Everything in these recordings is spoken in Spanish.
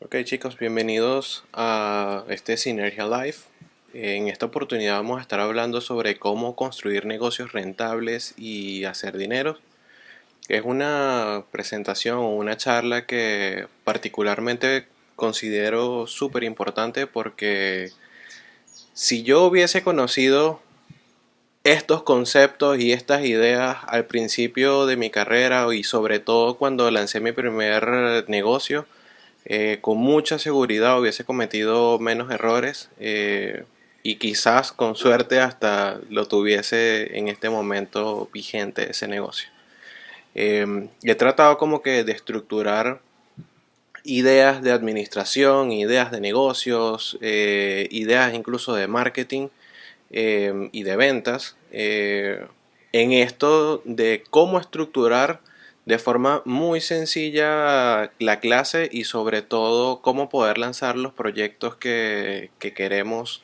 Ok chicos, bienvenidos a este Synergia Live. En esta oportunidad vamos a estar hablando sobre cómo construir negocios rentables y hacer dinero. Es una presentación o una charla que particularmente considero súper importante porque si yo hubiese conocido estos conceptos y estas ideas al principio de mi carrera y sobre todo cuando lancé mi primer negocio, con mucha seguridad hubiese cometido menos errores y quizás con suerte hasta lo tuviese en este momento vigente ese negocio. He tratado como que de estructurar ideas de administración, ideas de negocios, ideas incluso de marketing y de ventas en esto de cómo estructurar de forma muy sencilla la clase y sobre todo cómo poder lanzar los proyectos que queremos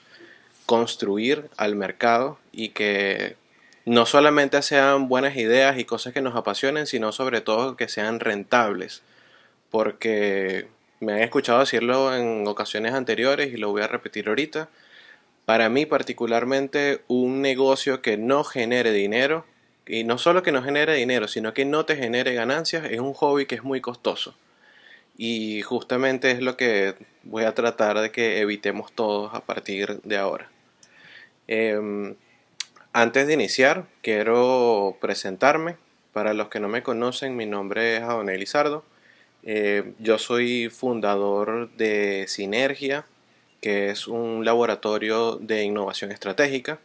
construir al mercado y que no solamente sean buenas ideas y cosas que nos apasionen, sino sobre todo que sean rentables. Porque me han escuchado decirlo en ocasiones anteriores y lo voy a repetir ahorita. Para mí particularmente un negocio que no genere dinero, y no solo que no genere dinero, sino que no te genere ganancias, es un hobby que es muy costoso. Y justamente es lo que voy a tratar de que evitemos todos a partir de ahora. Em, Antes de iniciar, quiero presentarme. Para los que no me conocen, mi nombre es Adonai Lizardo. Yo soy fundador de Sinergia, que es un laboratorio de innovación estratégica,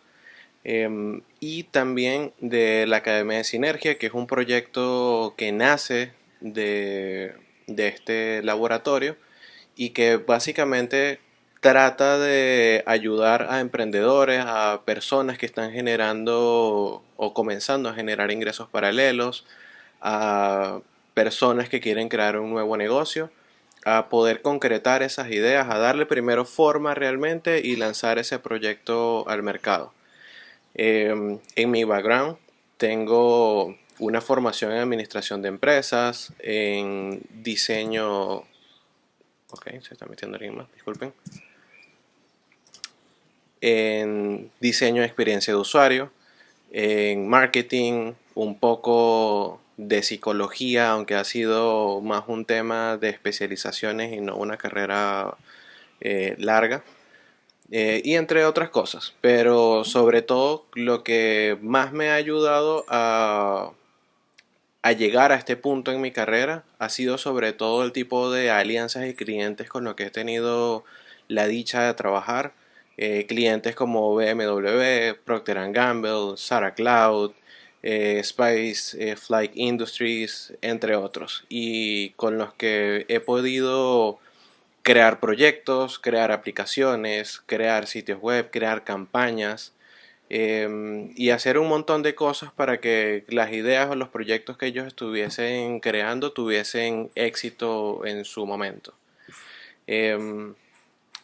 y también de la Academia de Sinergia, que es un proyecto que nace de este laboratorio y que básicamente trata de ayudar a emprendedores, a personas que están generando o comenzando a generar ingresos paralelos, a personas que quieren crear un nuevo negocio, a poder concretar esas ideas, a darle primero forma realmente y lanzar ese proyecto al mercado. En mi background tengo una formación en administración de empresas, en diseño. Ok, se está metiendo alguien más, disculpen. En diseño de experiencia de usuario, en marketing, un poco de psicología, aunque ha sido más un tema de especializaciones y no una carrera larga. Y entre otras cosas, pero sobre todo lo que más me ha ayudado a llegar a este punto en mi carrera ha sido sobre todo el tipo de alianzas y clientes con los que he tenido la dicha de trabajar. Clientes como BMW, Procter Gamble, Sarah Cloud, Spice Flight Industries, entre otros. Y con los que he podido crear proyectos, crear aplicaciones, crear sitios web, crear campañas y hacer un montón de cosas para que las ideas o los proyectos que ellos estuviesen creando tuviesen éxito en su momento. Em,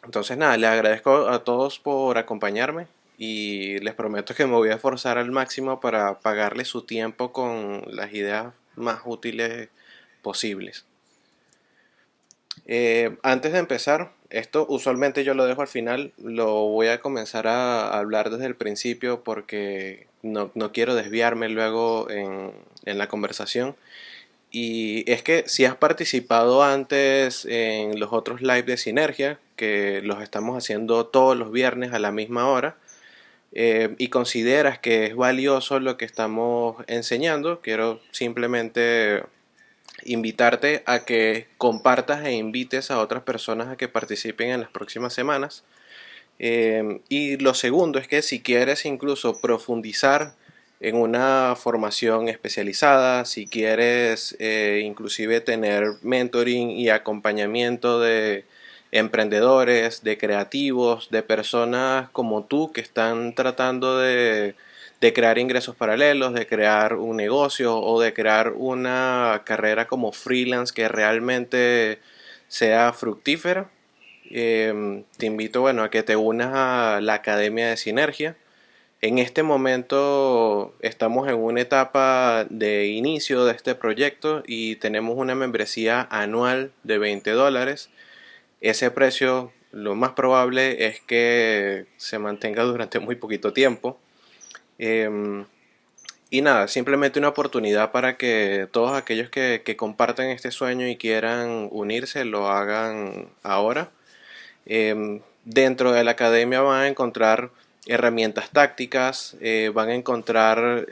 entonces nada, les agradezco a todos por acompañarme y les prometo que me voy a esforzar al máximo para pagarles su tiempo con las ideas más útiles posibles. Antes de empezar, esto usualmente yo lo dejo al final, lo voy a comenzar a hablar desde el principio porque no quiero desviarme luego en la conversación. Y es que si has participado antes en los otros live de Sinergia, que los estamos haciendo todos los viernes a la misma hora, y consideras que es valioso lo que estamos enseñando, quiero simplemente invitarte a que compartas e invites a otras personas a que participen en las próximas semanas. Y lo segundo es que si quieres incluso profundizar en una formación especializada, si quieres inclusive tener mentoring y acompañamiento de emprendedores, de creativos, de personas como tú que están tratando de crear ingresos paralelos, de crear un negocio o de crear una carrera como freelance que realmente sea fructífera, te invito, bueno, a que te unas a la Academia de Sinergia. En este momento estamos en una etapa de inicio de este proyecto y tenemos una membresía anual de $20 Ese precio lo más probable es que se mantenga durante muy poquito tiempo. Em, y nada, simplemente una oportunidad para que todos aquellos que compartan este sueño y quieran unirse lo hagan ahora. Dentro de la academia van a encontrar herramientas tácticas, van a encontrar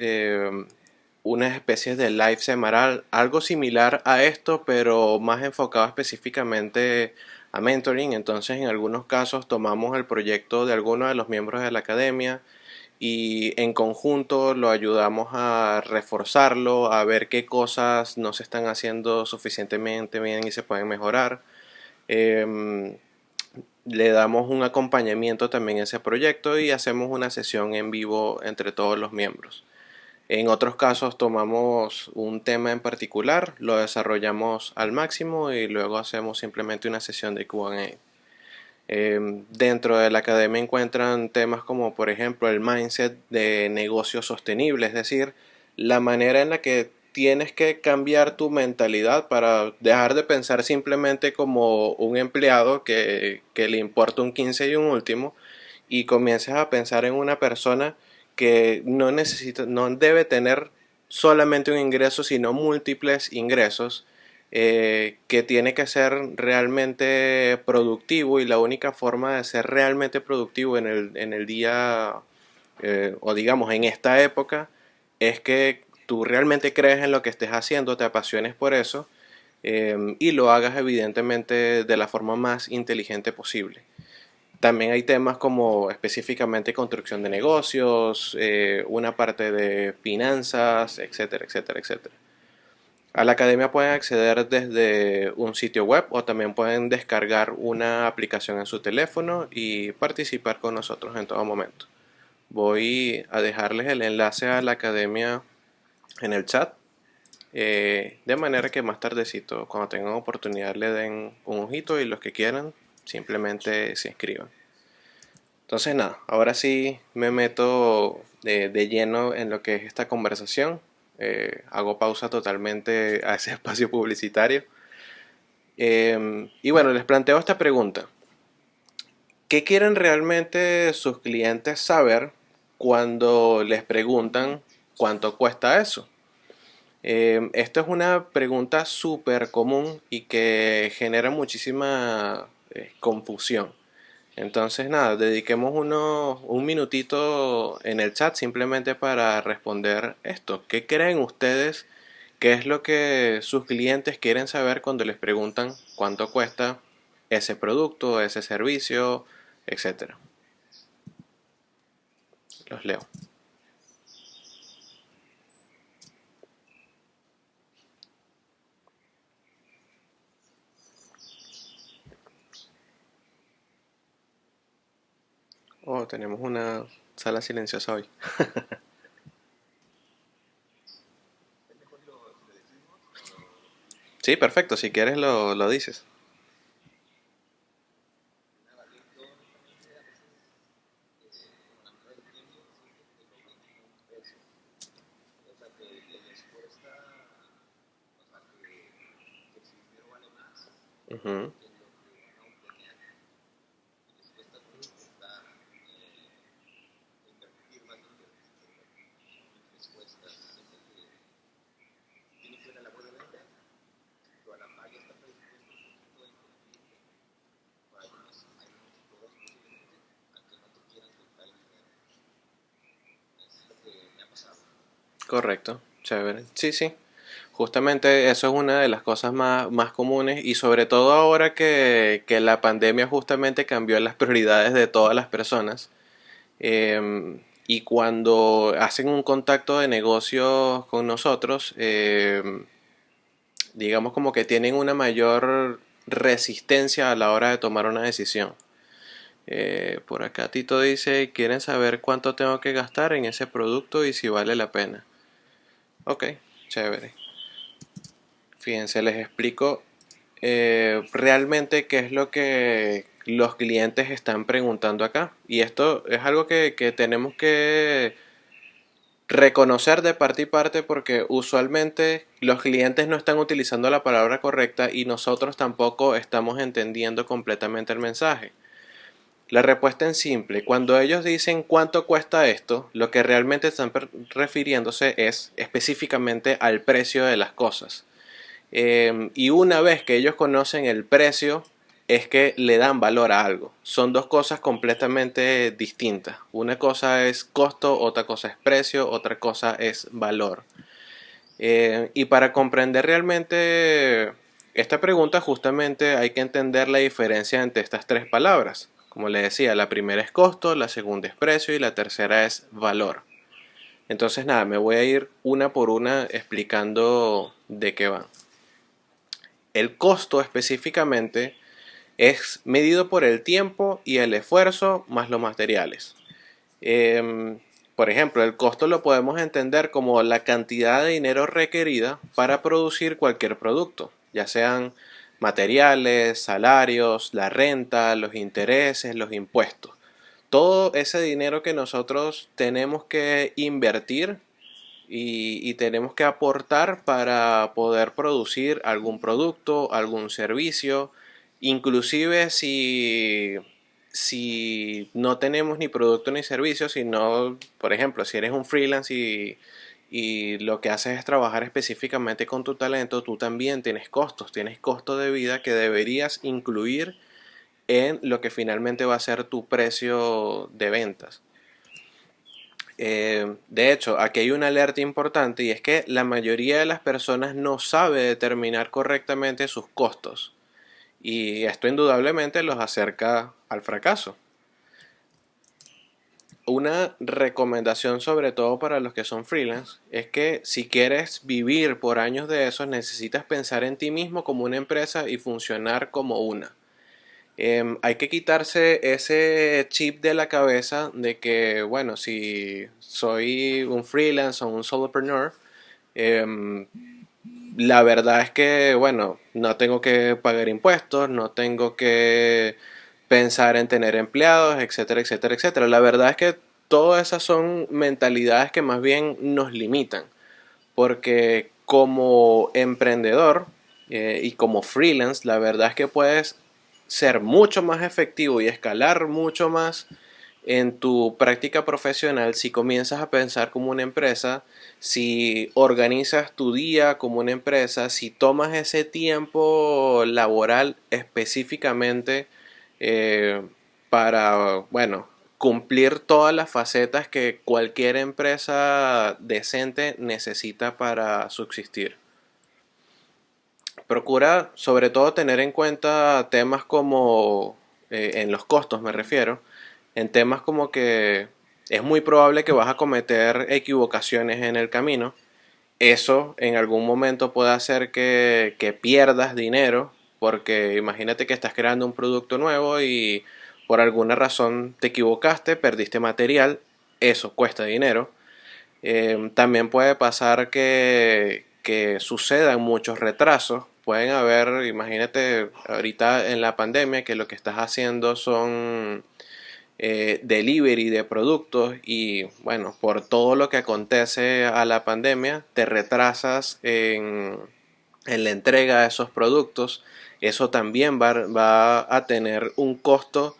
unas especies de live semanal, algo similar a esto, pero más enfocado específicamente a mentoring. Entonces, en algunos casos tomamos el proyecto de alguno de los miembros de la academia y en conjunto lo ayudamos a reforzarlo, a ver qué cosas no se están haciendo suficientemente bien y se pueden mejorar. Em, Le damos un acompañamiento también a ese proyecto y hacemos una sesión en vivo entre todos los miembros. En otros casos tomamos un tema en particular, lo desarrollamos al máximo y luego hacemos simplemente una sesión de Q&A. Dentro de la academia encuentran temas como por ejemplo el mindset de negocio sostenible, es decir, la manera en la que tienes que cambiar tu mentalidad para dejar de pensar simplemente como un empleado que le importa un 15 y un último y comiences a pensar en una persona que no necesita, no debe tener solamente un ingreso, sino múltiples ingresos, que tiene que ser realmente productivo y la única forma de ser realmente productivo en el día, o digamos en esta época, es que tú realmente crees en lo que estés haciendo, te apasiones por eso, y lo hagas evidentemente de la forma más inteligente posible. También hay temas como específicamente construcción de negocios, una parte de finanzas, etcétera, etcétera, etcétera. A la academia pueden acceder desde un sitio web o también pueden descargar una aplicación en su teléfono y participar con nosotros en todo momento. Voy a dejarles el enlace a la academia en el chat, de manera que más tardecito, cuando tengan oportunidad, le den un ojito y los que quieran simplemente se inscriban. Entonces nada, ahora sí me meto de lleno en lo que es esta conversación. Hago pausa totalmente a ese espacio publicitario. Y bueno, les planteo esta pregunta. ¿Qué quieren realmente sus clientes saber cuando les preguntan cuánto cuesta eso? Esto es una pregunta súper común y que genera muchísima confusión. Entonces, nada, dediquemos un minutito en el chat simplemente para responder esto. ¿Qué creen ustedes? ¿Qué es lo que sus clientes quieren saber cuando les preguntan cuánto cuesta ese producto, ese servicio, etcétera? Los leo. Oh, tenemos una sala silenciosa hoy. Sí, perfecto. Si quieres lo dices. Ujú. Correcto, chévere. Sí, sí. Justamente eso es una de las cosas más comunes y sobre todo ahora que la pandemia justamente cambió las prioridades de todas las personas. Y cuando hacen un contacto de negocios con nosotros, digamos como que tienen una mayor resistencia a la hora de tomar una decisión. Por acá Tito dice, quieren saber cuánto tengo que gastar en ese producto y si vale la pena. Ok, chévere. Fíjense, les explico realmente qué es lo que los clientes están preguntando acá. Y esto es algo que tenemos que reconocer de parte y parte porque usualmente los clientes no están utilizando la palabra correcta y nosotros tampoco estamos entendiendo completamente el mensaje. La respuesta es simple. Cuando ellos dicen cuánto cuesta esto, lo que realmente están refiriéndose es específicamente al precio de las cosas. Y una vez que ellos conocen el precio, es que le dan valor a algo. Son dos cosas completamente distintas. Una cosa es costo, otra cosa es precio, otra cosa es valor. Y para comprender realmente esta pregunta, justamente hay que entender la diferencia entre estas tres palabras. Como le decía, la primera es costo, la segunda es precio y la tercera es valor. Entonces nada, me voy a ir una por una explicando de qué van. El costo específicamente es medido por el tiempo y el esfuerzo más los materiales. Em, por ejemplo, el costo lo podemos entender como la cantidad de dinero requerida para producir cualquier producto, ya sean materiales, salarios, la renta, los intereses, los impuestos. Todo ese dinero que nosotros tenemos que invertir y tenemos que aportar para poder producir algún producto, algún servicio, inclusive si no tenemos ni producto ni servicio, sino, por ejemplo, si eres un freelance y lo que haces es trabajar específicamente con tu talento, tú también tienes costos de vida que deberías incluir en lo que finalmente va a ser tu precio de ventas. De hecho, aquí hay una alerta importante y es que la mayoría de las personas no sabe determinar correctamente sus costos y esto indudablemente los acerca al fracaso. Una recomendación sobre todo para los que son freelance es que si quieres vivir por años de eso necesitas pensar en ti mismo como una empresa y funcionar como una. Hay que quitarse ese chip de la cabeza de que, bueno, si soy un freelance o un solopreneur, em, la verdad es que, bueno, no tengo que pagar impuestos, no tengo que pensar en tener empleados, etcétera, etcétera, etcétera. La verdad es que todas esas son mentalidades que más bien nos limitan, porque como emprendedor y como freelance, la verdad es que puedes ser mucho más efectivo y escalar mucho más en tu práctica profesional si comienzas a pensar como una empresa, si organizas tu día como una empresa, si tomas ese tiempo laboral específicamente eh, para, bueno, cumplir todas las facetas que cualquier empresa decente necesita para subsistir. Procura sobre todo tener en cuenta temas como, en los costos me refiero, en temas como que es muy probable que vas a cometer equivocaciones en el camino. Eso en algún momento puede hacer que pierdas dinero, porque imagínate que estás creando un producto nuevo y por alguna razón te equivocaste, perdiste material, eso cuesta dinero. También puede pasar que sucedan muchos retrasos. Pueden haber, imagínate, ahorita en la pandemia que lo que estás haciendo son delivery de productos y bueno, por todo lo que acontece a la pandemia, te retrasas en la entrega de esos productos. Eso también va a tener un costo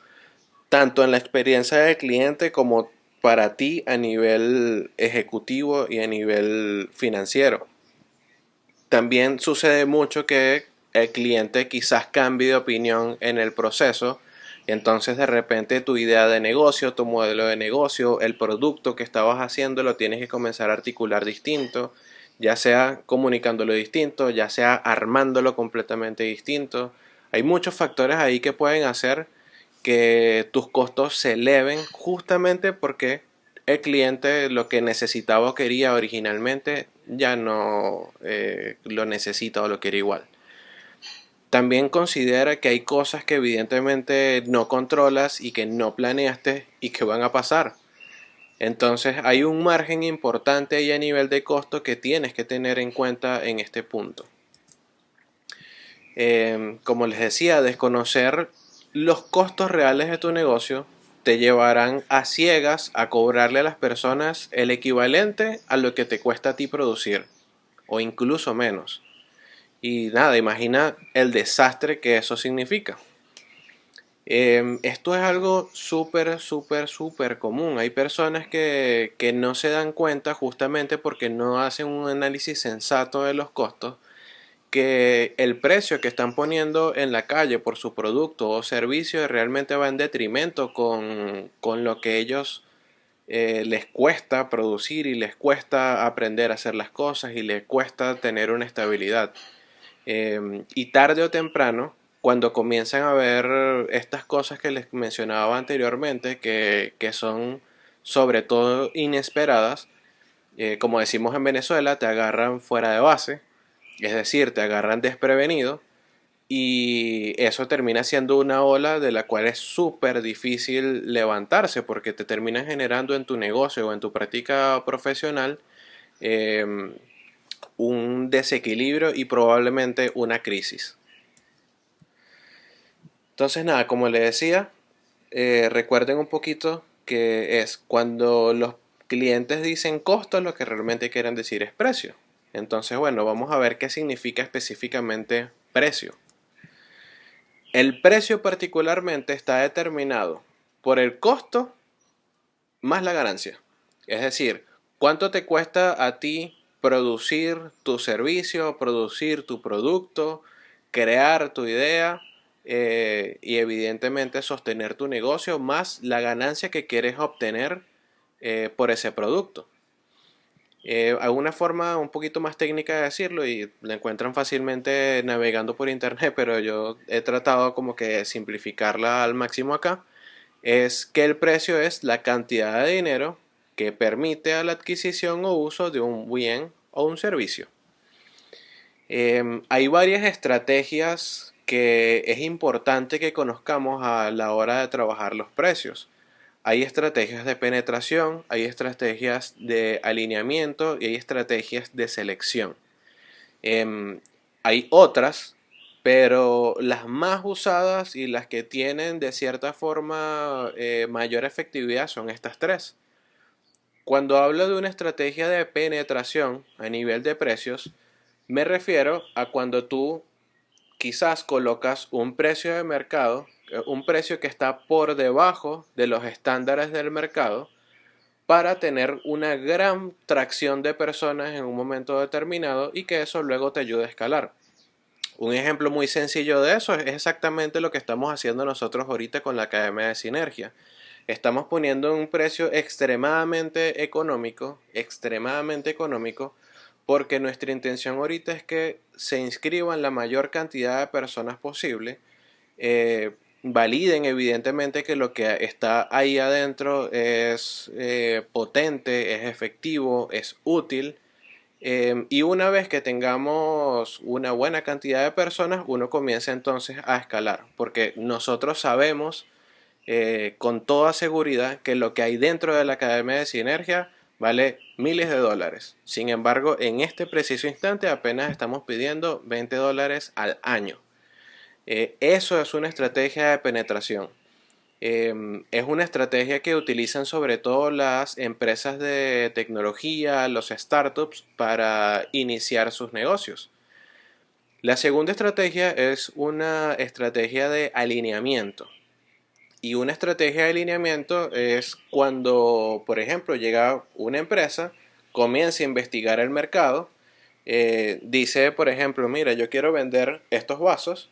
tanto en la experiencia del cliente como para ti a nivel ejecutivo y a nivel financiero. También sucede mucho que el cliente quizás cambie de opinión en el proceso, entonces de repente tu idea de negocio, tu modelo de negocio, el producto que estabas haciendo lo tienes que comenzar a articular distinto, ya sea comunicándolo distinto, ya sea armándolo completamente distinto. Hay muchos factores ahí que pueden hacer que tus costos se eleven justamente porque el cliente lo que necesitaba o quería originalmente ya no lo necesita o lo quiere igual. También considera que hay cosas que evidentemente no controlas y que no planeaste y que van a pasar. Entonces hay un margen importante ahí a nivel de costo que tienes que tener en cuenta en este punto. Como les decía, desconocer los costos reales de tu negocio te llevarán a ciegas a cobrarle a las personas el equivalente a lo que te cuesta a ti producir, o incluso menos. Y nada, imagina el desastre que eso significa. Esto es algo súper, súper, súper común. Hay personas que no se dan cuenta justamente porque no hacen un análisis sensato de los costos, que el precio que están poniendo en la calle por su producto o servicio realmente va en detrimento con lo que ellos les cuesta producir y les cuesta aprender a hacer las cosas y les cuesta tener una estabilidad. Y tarde o temprano, cuando comienzan a ver estas cosas que les mencionaba anteriormente, que son sobre todo inesperadas, como decimos en Venezuela, te agarran fuera de base, es decir, te agarran desprevenido y eso termina siendo una ola de la cual es súper difícil levantarse porque te termina generando en tu negocio o en tu práctica profesional eh, un desequilibrio y probablemente una crisis. Entonces nada, como le decía, recuerden un poquito que es cuando los clientes dicen costo, lo que realmente quieren decir es precio. Entonces, bueno, vamos a ver qué significa específicamente precio. El precio particularmente está determinado por el costo más la ganancia. Es decir, cuánto te cuesta a ti producir tu servicio, producir tu producto, crear tu idea y evidentemente sostener tu negocio más la ganancia que quieres obtener por ese producto. Hay una forma un poquito más técnica de decirlo y la encuentran fácilmente navegando por internet, pero yo he tratado como que simplificarla al máximo acá. Es que el precio es la cantidad de dinero que permite a la adquisición o uso de un bien o un servicio. Hay varias estrategias que es importante que conozcamos a la hora de trabajar los precios. Hay estrategias de penetración, hay estrategias de alineamiento y hay estrategias de selección. Em, Hay otras, pero las más usadas y las que tienen de cierta forma mayor efectividad son estas tres. Cuando hablo de una estrategia de penetración a nivel de precios, me refiero a cuando tú quizás colocas un precio de mercado, un precio que está por debajo de los estándares del mercado, para tener una gran tracción de personas en un momento determinado y que eso luego te ayude a escalar. Un ejemplo muy sencillo de eso es exactamente lo que estamos haciendo nosotros ahorita con la Academia de Sinergia. Estamos poniendo un precio extremadamente económico, porque nuestra intención ahorita es que se inscriban la mayor cantidad de personas posible, validen evidentemente que lo que está ahí adentro es potente, es efectivo, es útil. Y una vez que tengamos una buena cantidad de personas, uno comienza entonces a escalar, porque nosotros sabemos con toda seguridad que lo que hay dentro de la Academia de Sinergia vale miles de dólares. Sin embargo, en este preciso instante apenas estamos pidiendo $20 al año. Eso es una estrategia de penetración. Es una estrategia que utilizan sobre todo las empresas de tecnología, los startups, para iniciar sus negocios. La segunda estrategia es una estrategia de alineamiento. Y una estrategia de alineamiento es cuando, por ejemplo, llega una empresa, comienza a investigar el mercado, dice, por ejemplo, mira, yo quiero vender estos vasos,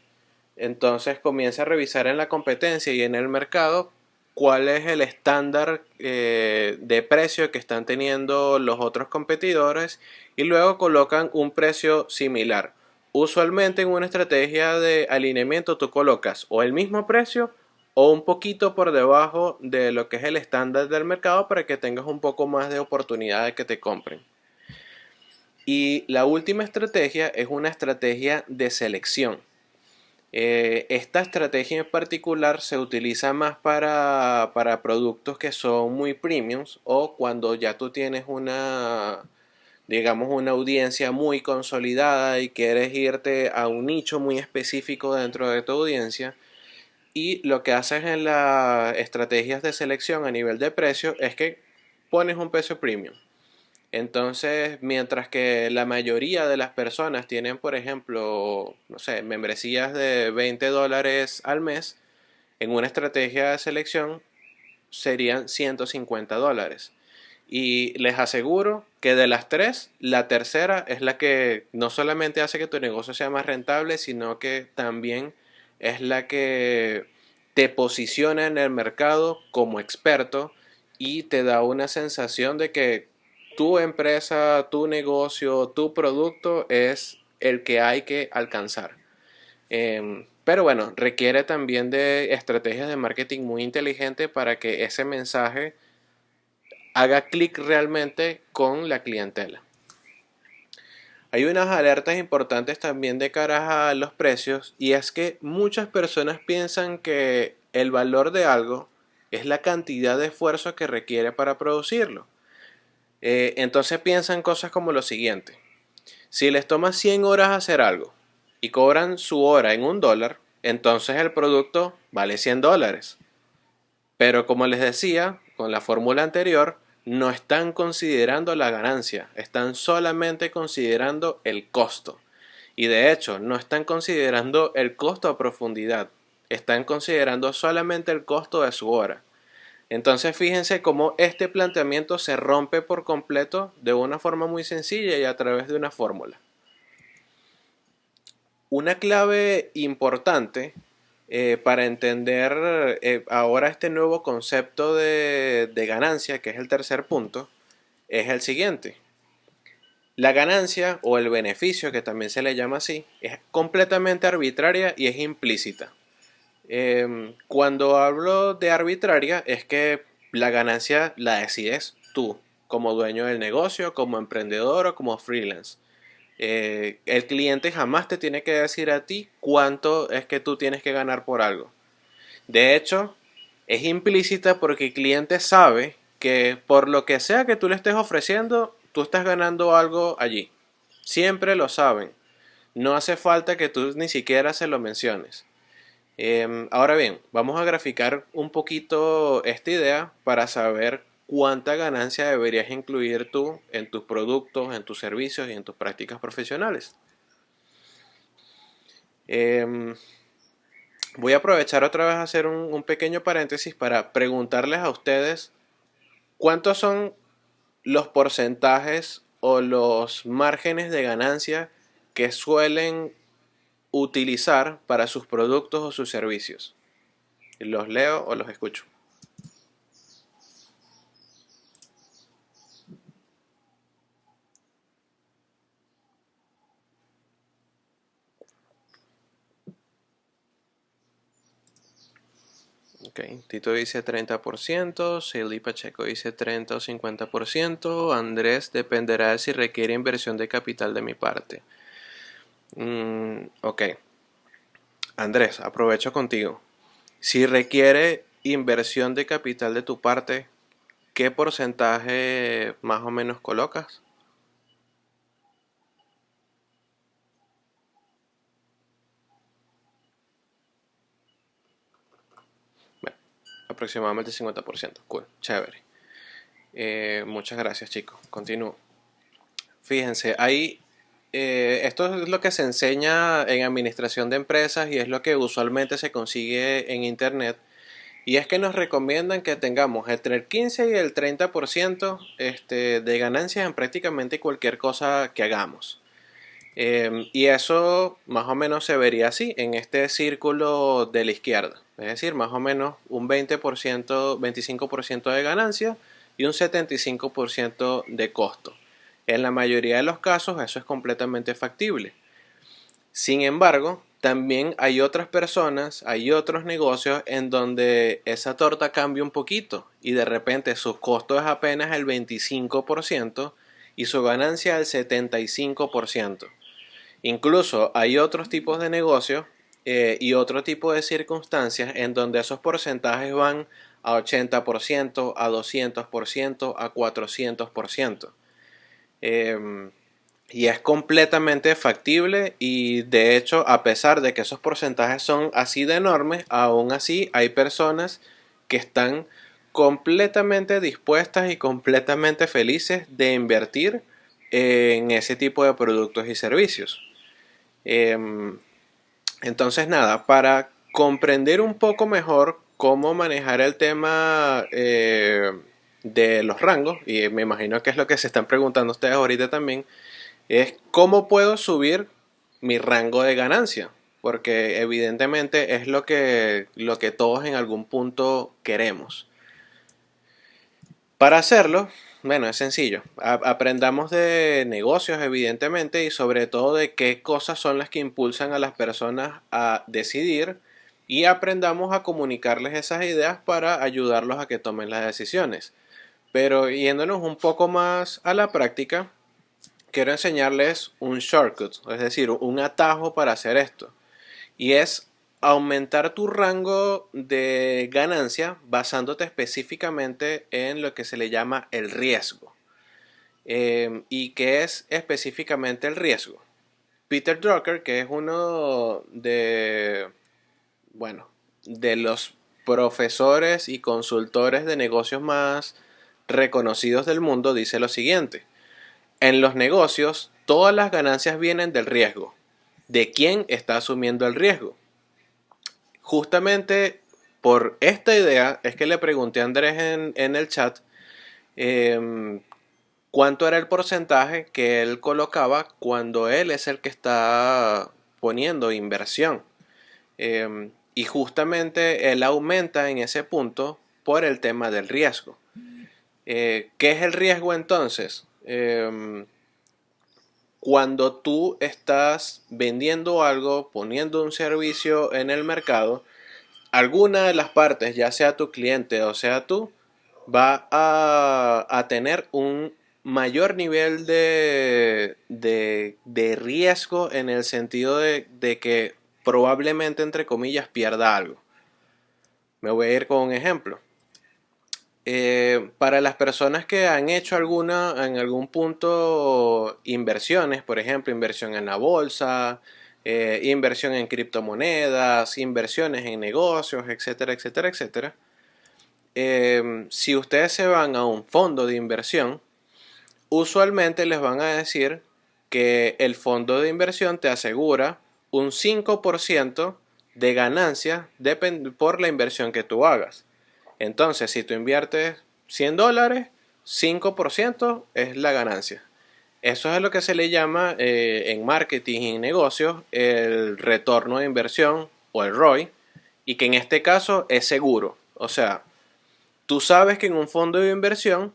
entonces comienza a revisar en la competencia y en el mercado cuál es el estándar de precio que están teniendo los otros competidores y luego colocan un precio similar. Usualmente en una estrategia de alineamiento tú colocas o el mismo precio o un poquito por debajo de lo que es el estándar del mercado para que tengas un poco más de oportunidad de que te compren. Y la última estrategia es una estrategia de selección. Esta estrategia en particular se utiliza más para productos que son muy premiums o cuando ya tú tienes una, digamos, una audiencia muy consolidada y quieres irte a un nicho muy específico dentro de tu audiencia. Y lo que haces en las estrategias de selección a nivel de precio es que pones un precio premium. Entonces, mientras que la mayoría de las personas tienen, por ejemplo, no sé, membresías de $20 al mes, en una estrategia de selección serían $150. Y les aseguro que de las tres, la tercera es la que no solamente hace que tu negocio sea más rentable, sino que también es la que te posiciona en el mercado como experto y te da una sensación de que tu empresa, tu negocio, tu producto es el que hay que alcanzar. Pero bueno, requiere también de estrategias de marketing muy inteligentes para que ese mensaje haga clic realmente con la clientela. Hay unas alertas importantes también de cara a los precios, y es que muchas personas piensan que el valor de algo es la cantidad de esfuerzo que requiere para producirlo. Entonces piensan cosas como lo siguiente: si les toma 100 horas hacer algo y cobran su hora en $1, entonces el producto vale $100. Pero como les decía, con la fórmula anterior, no están considerando la ganancia, están solamente considerando el costo. Y de hecho, no están considerando el costo a profundidad, están considerando solamente el costo de su hora. Entonces fíjense cómo este planteamiento se rompe por completo de una forma muy sencilla y a través de una fórmula. Una clave importante para entender ahora este nuevo concepto de ganancia, que es el tercer punto, es el siguiente. La ganancia o el beneficio, que también se le llama así, es completamente arbitraria y es implícita. Cuando hablo de arbitraria es que la ganancia la decides tú, como dueño del negocio, como emprendedor o como freelance. El cliente jamás te tiene que decir a ti cuánto es que tú tienes que ganar por algo. De hecho, es implícita porque el cliente sabe que por lo que sea que tú le estés ofreciendo, tú estás ganando algo allí. Siempre lo saben. No hace falta que tú ni siquiera se lo menciones. Ahora bien, vamos a graficar un poquito esta idea para saber cuánta ganancia deberías incluir tú en tus productos, en tus servicios y en tus prácticas profesionales. Em, Voy a aprovechar otra vez a hacer un pequeño paréntesis para preguntarles a ustedes cuántos son los porcentajes o los márgenes de ganancia que suelen utilizar para sus productos o sus servicios. ¿Los leo o los escucho? Ok, Tito dice 30%, Sally Pacheco dice 30 o 50%, Andrés dependerá de si requiere inversión de capital de mi parte. Ok, Andrés, aprovecho contigo. Si requiere inversión de capital de tu parte, ¿qué porcentaje más o menos colocas? Bueno, aproximadamente 50%. Cool, chévere. Muchas gracias, chicos. Continúo. Fíjense, esto es lo que se enseña en administración de empresas y es lo que usualmente se consigue en internet. Y es que nos recomiendan que tengamos entre el 15 y el 30% de ganancias en prácticamente cualquier cosa que hagamos. Y eso más o menos se vería así en este círculo de la izquierda. Es decir, más o menos un 20%, 25% de ganancia y un 75% de costo. En la mayoría de los casos eso es completamente factible. Sin embargo, también hay otras personas, hay otros negocios en donde esa torta cambia un poquito y de repente su costo es apenas el 25% y su ganancia el 75%. Incluso hay otros tipos de negocios y otro tipo de circunstancias en donde esos porcentajes van a 80%, a 200%, a 400%. Y es completamente factible y de hecho, a pesar de que esos porcentajes son así de enormes, aún así hay personas que están completamente dispuestas y completamente felices de invertir en ese tipo de productos y servicios. Em, entonces, nada, para comprender un poco mejor cómo manejar el tema de los rangos, y me imagino que es lo que se están preguntando ustedes ahorita también, es cómo puedo subir mi rango de ganancia, porque evidentemente es lo que todos en algún punto queremos. Para hacerlo, bueno, es sencillo. Aprendamos de negocios, evidentemente, y sobre todo de qué cosas son las que impulsan a las personas a decidir y aprendamos a comunicarles esas ideas para ayudarlos a que tomen las decisiones. Pero yéndonos un poco más a la práctica, quiero enseñarles un shortcut, es decir, un atajo para hacer esto. Y es aumentar tu rango de ganancia basándote específicamente en lo que se le llama el riesgo. ¿Y qué es específicamente el riesgo? Peter Drucker, que es uno bueno, de los profesores y consultores de negocios más reconocidos del mundo, dice lo siguiente. En los negocios, todas las ganancias vienen del riesgo. ¿De quién está asumiendo el riesgo? Justamente por esta idea es que le pregunté a Andrés en el chat eh, cuánto era el porcentaje que él colocaba cuando él es el que está poniendo inversión. Y justamente él aumenta en ese punto por el tema del riesgo. ¿Qué es el riesgo entonces? Cuando tú estás vendiendo algo, poniendo un servicio en el mercado, alguna de las partes, ya sea tu cliente o sea tú, va a tener un mayor nivel de riesgo en el sentido de que probablemente, entre comillas, pierda algo. Me voy a ir con un ejemplo. Para las personas que han hecho en algún punto inversiones, por ejemplo, inversión en la bolsa, inversión en criptomonedas, inversiones en negocios, etcétera, etcétera, etcétera. Si ustedes se van a un fondo de inversión, usualmente les van a decir que el fondo de inversión te asegura un 5% de ganancia por la inversión que tú hagas. Entonces, si tú inviertes $100, 5% es la ganancia. Eso es lo que se le llama en marketing y en negocios el retorno de inversión o el ROI, y que en este caso es seguro. O sea, tú sabes que en un fondo de inversión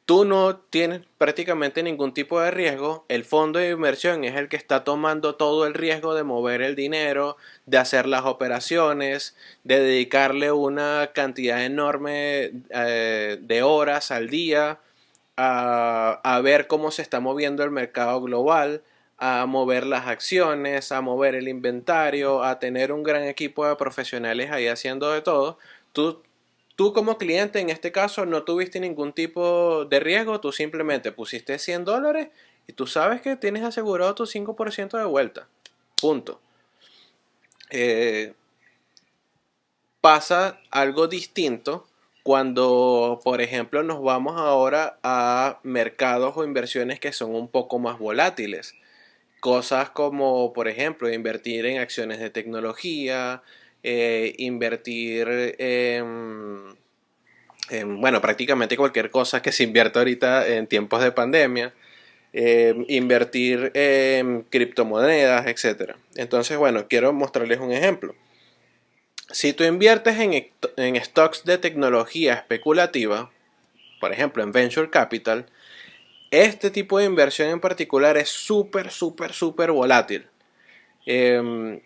tú no tienes prácticamente ningún tipo de riesgo. El fondo de inversión es el que está tomando todo el riesgo de mover el dinero, de hacer las operaciones, de dedicarle una cantidad enorme de horas al día a ver cómo se está moviendo el mercado global, a mover las acciones, a mover el inventario, a tener un gran equipo de profesionales ahí haciendo de todo. Tú Tú como cliente en este caso no tuviste ningún tipo de riesgo, tú simplemente pusiste $100 y tú sabes que tienes asegurado tu 5% de vuelta. Punto. Eh, Pasa algo distinto cuando, por ejemplo, nos vamos ahora a mercados o inversiones que son un poco más volátiles. Cosas como, por ejemplo, invertir en acciones de tecnología, invertir bueno, prácticamente cualquier cosa que se invierta ahorita en tiempos de pandemia, invertir en criptomonedas, etcétera. Entonces, bueno, quiero mostrarles un ejemplo. Si tú inviertes en stocks de tecnología especulativa, por ejemplo en Venture Capital, este tipo de inversión en particular es súper, súper, súper volátil. Eh,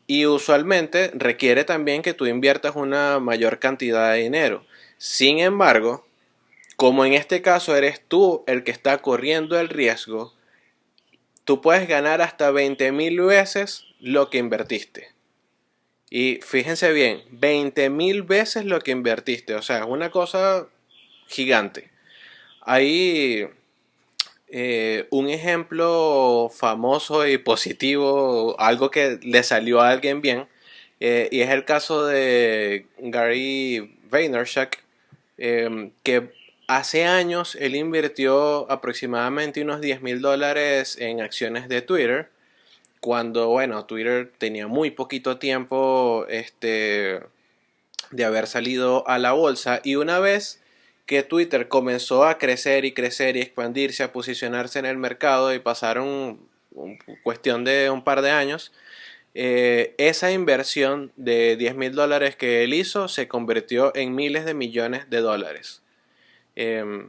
y usualmente requiere también que tú inviertas una mayor cantidad de dinero. Sin embargo, como en este caso eres tú el que está corriendo el riesgo, tú puedes ganar hasta 20.000 veces lo que invertiste. Y fíjense bien, 20.000 veces lo que invertiste. O sea, es una cosa gigante. Hay Un ejemplo famoso y positivo, algo que le salió a alguien bien, y es el caso de Gary Vaynerchuk, que hace años él invirtió aproximadamente unos $10,000 en acciones de Twitter, cuando, bueno, Twitter tenía muy poquito tiempo de haber salido a la bolsa, y una vez que Twitter comenzó a crecer y crecer y expandirse, a posicionarse en el mercado y pasaron cuestión de un par de años, esa inversión de $10,000 que él hizo se convirtió en miles de millones de dólares. Eh,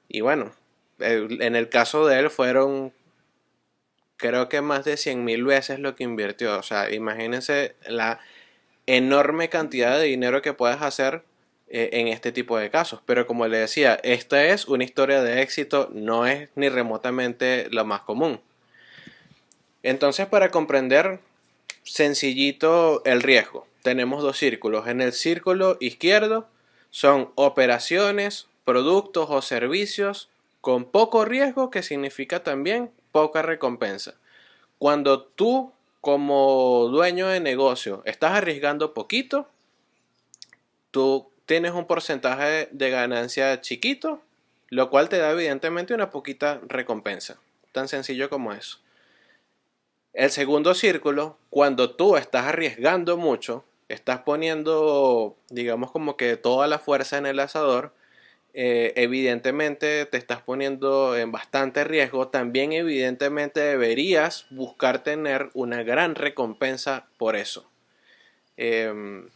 y bueno, en el caso de él fueron creo que más de 100,000 veces lo que invirtió. O sea, imagínense la enorme cantidad de dinero que puedes hacer en este tipo de casos. Pero como le decía, esta es una historia de éxito, no es ni remotamente lo más común. Entonces, para comprender sencillito el riesgo, tenemos dos círculos. En el círculo izquierdo son operaciones, productos o servicios con poco riesgo, que significa también poca recompensa. Cuando tú, como dueño de negocio, estás arriesgando poquito, tú tienes un porcentaje de ganancia chiquito, lo cual te da evidentemente una poquita recompensa. Tan sencillo como eso. El segundo círculo, cuando tú estás arriesgando mucho, estás poniendo, digamos, como que toda la fuerza en el asador, evidentemente te estás poniendo en bastante riesgo. También evidentemente deberías buscar tener una gran recompensa por eso. Em,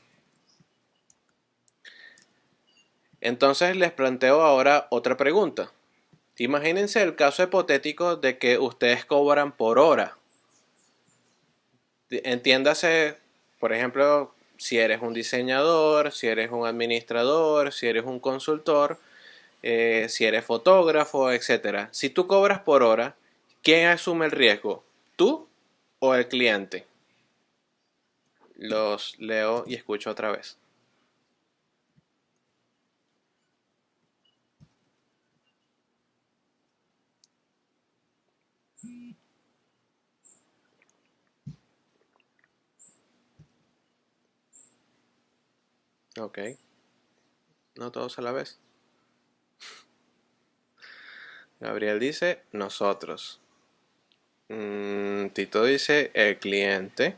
entonces les planteo ahora otra pregunta. Imagínense el caso hipotético de que ustedes cobran por hora. Entiéndase, por ejemplo, si eres un diseñador, si eres un administrador, si eres un consultor, si eres fotógrafo, etcétera. Si tú cobras por hora, ¿quién asume el riesgo? ¿Tú o el cliente? Los leo y escucho otra vez. Ok, no todos a la vez. Gabriel dice nosotros. Tito dice el cliente.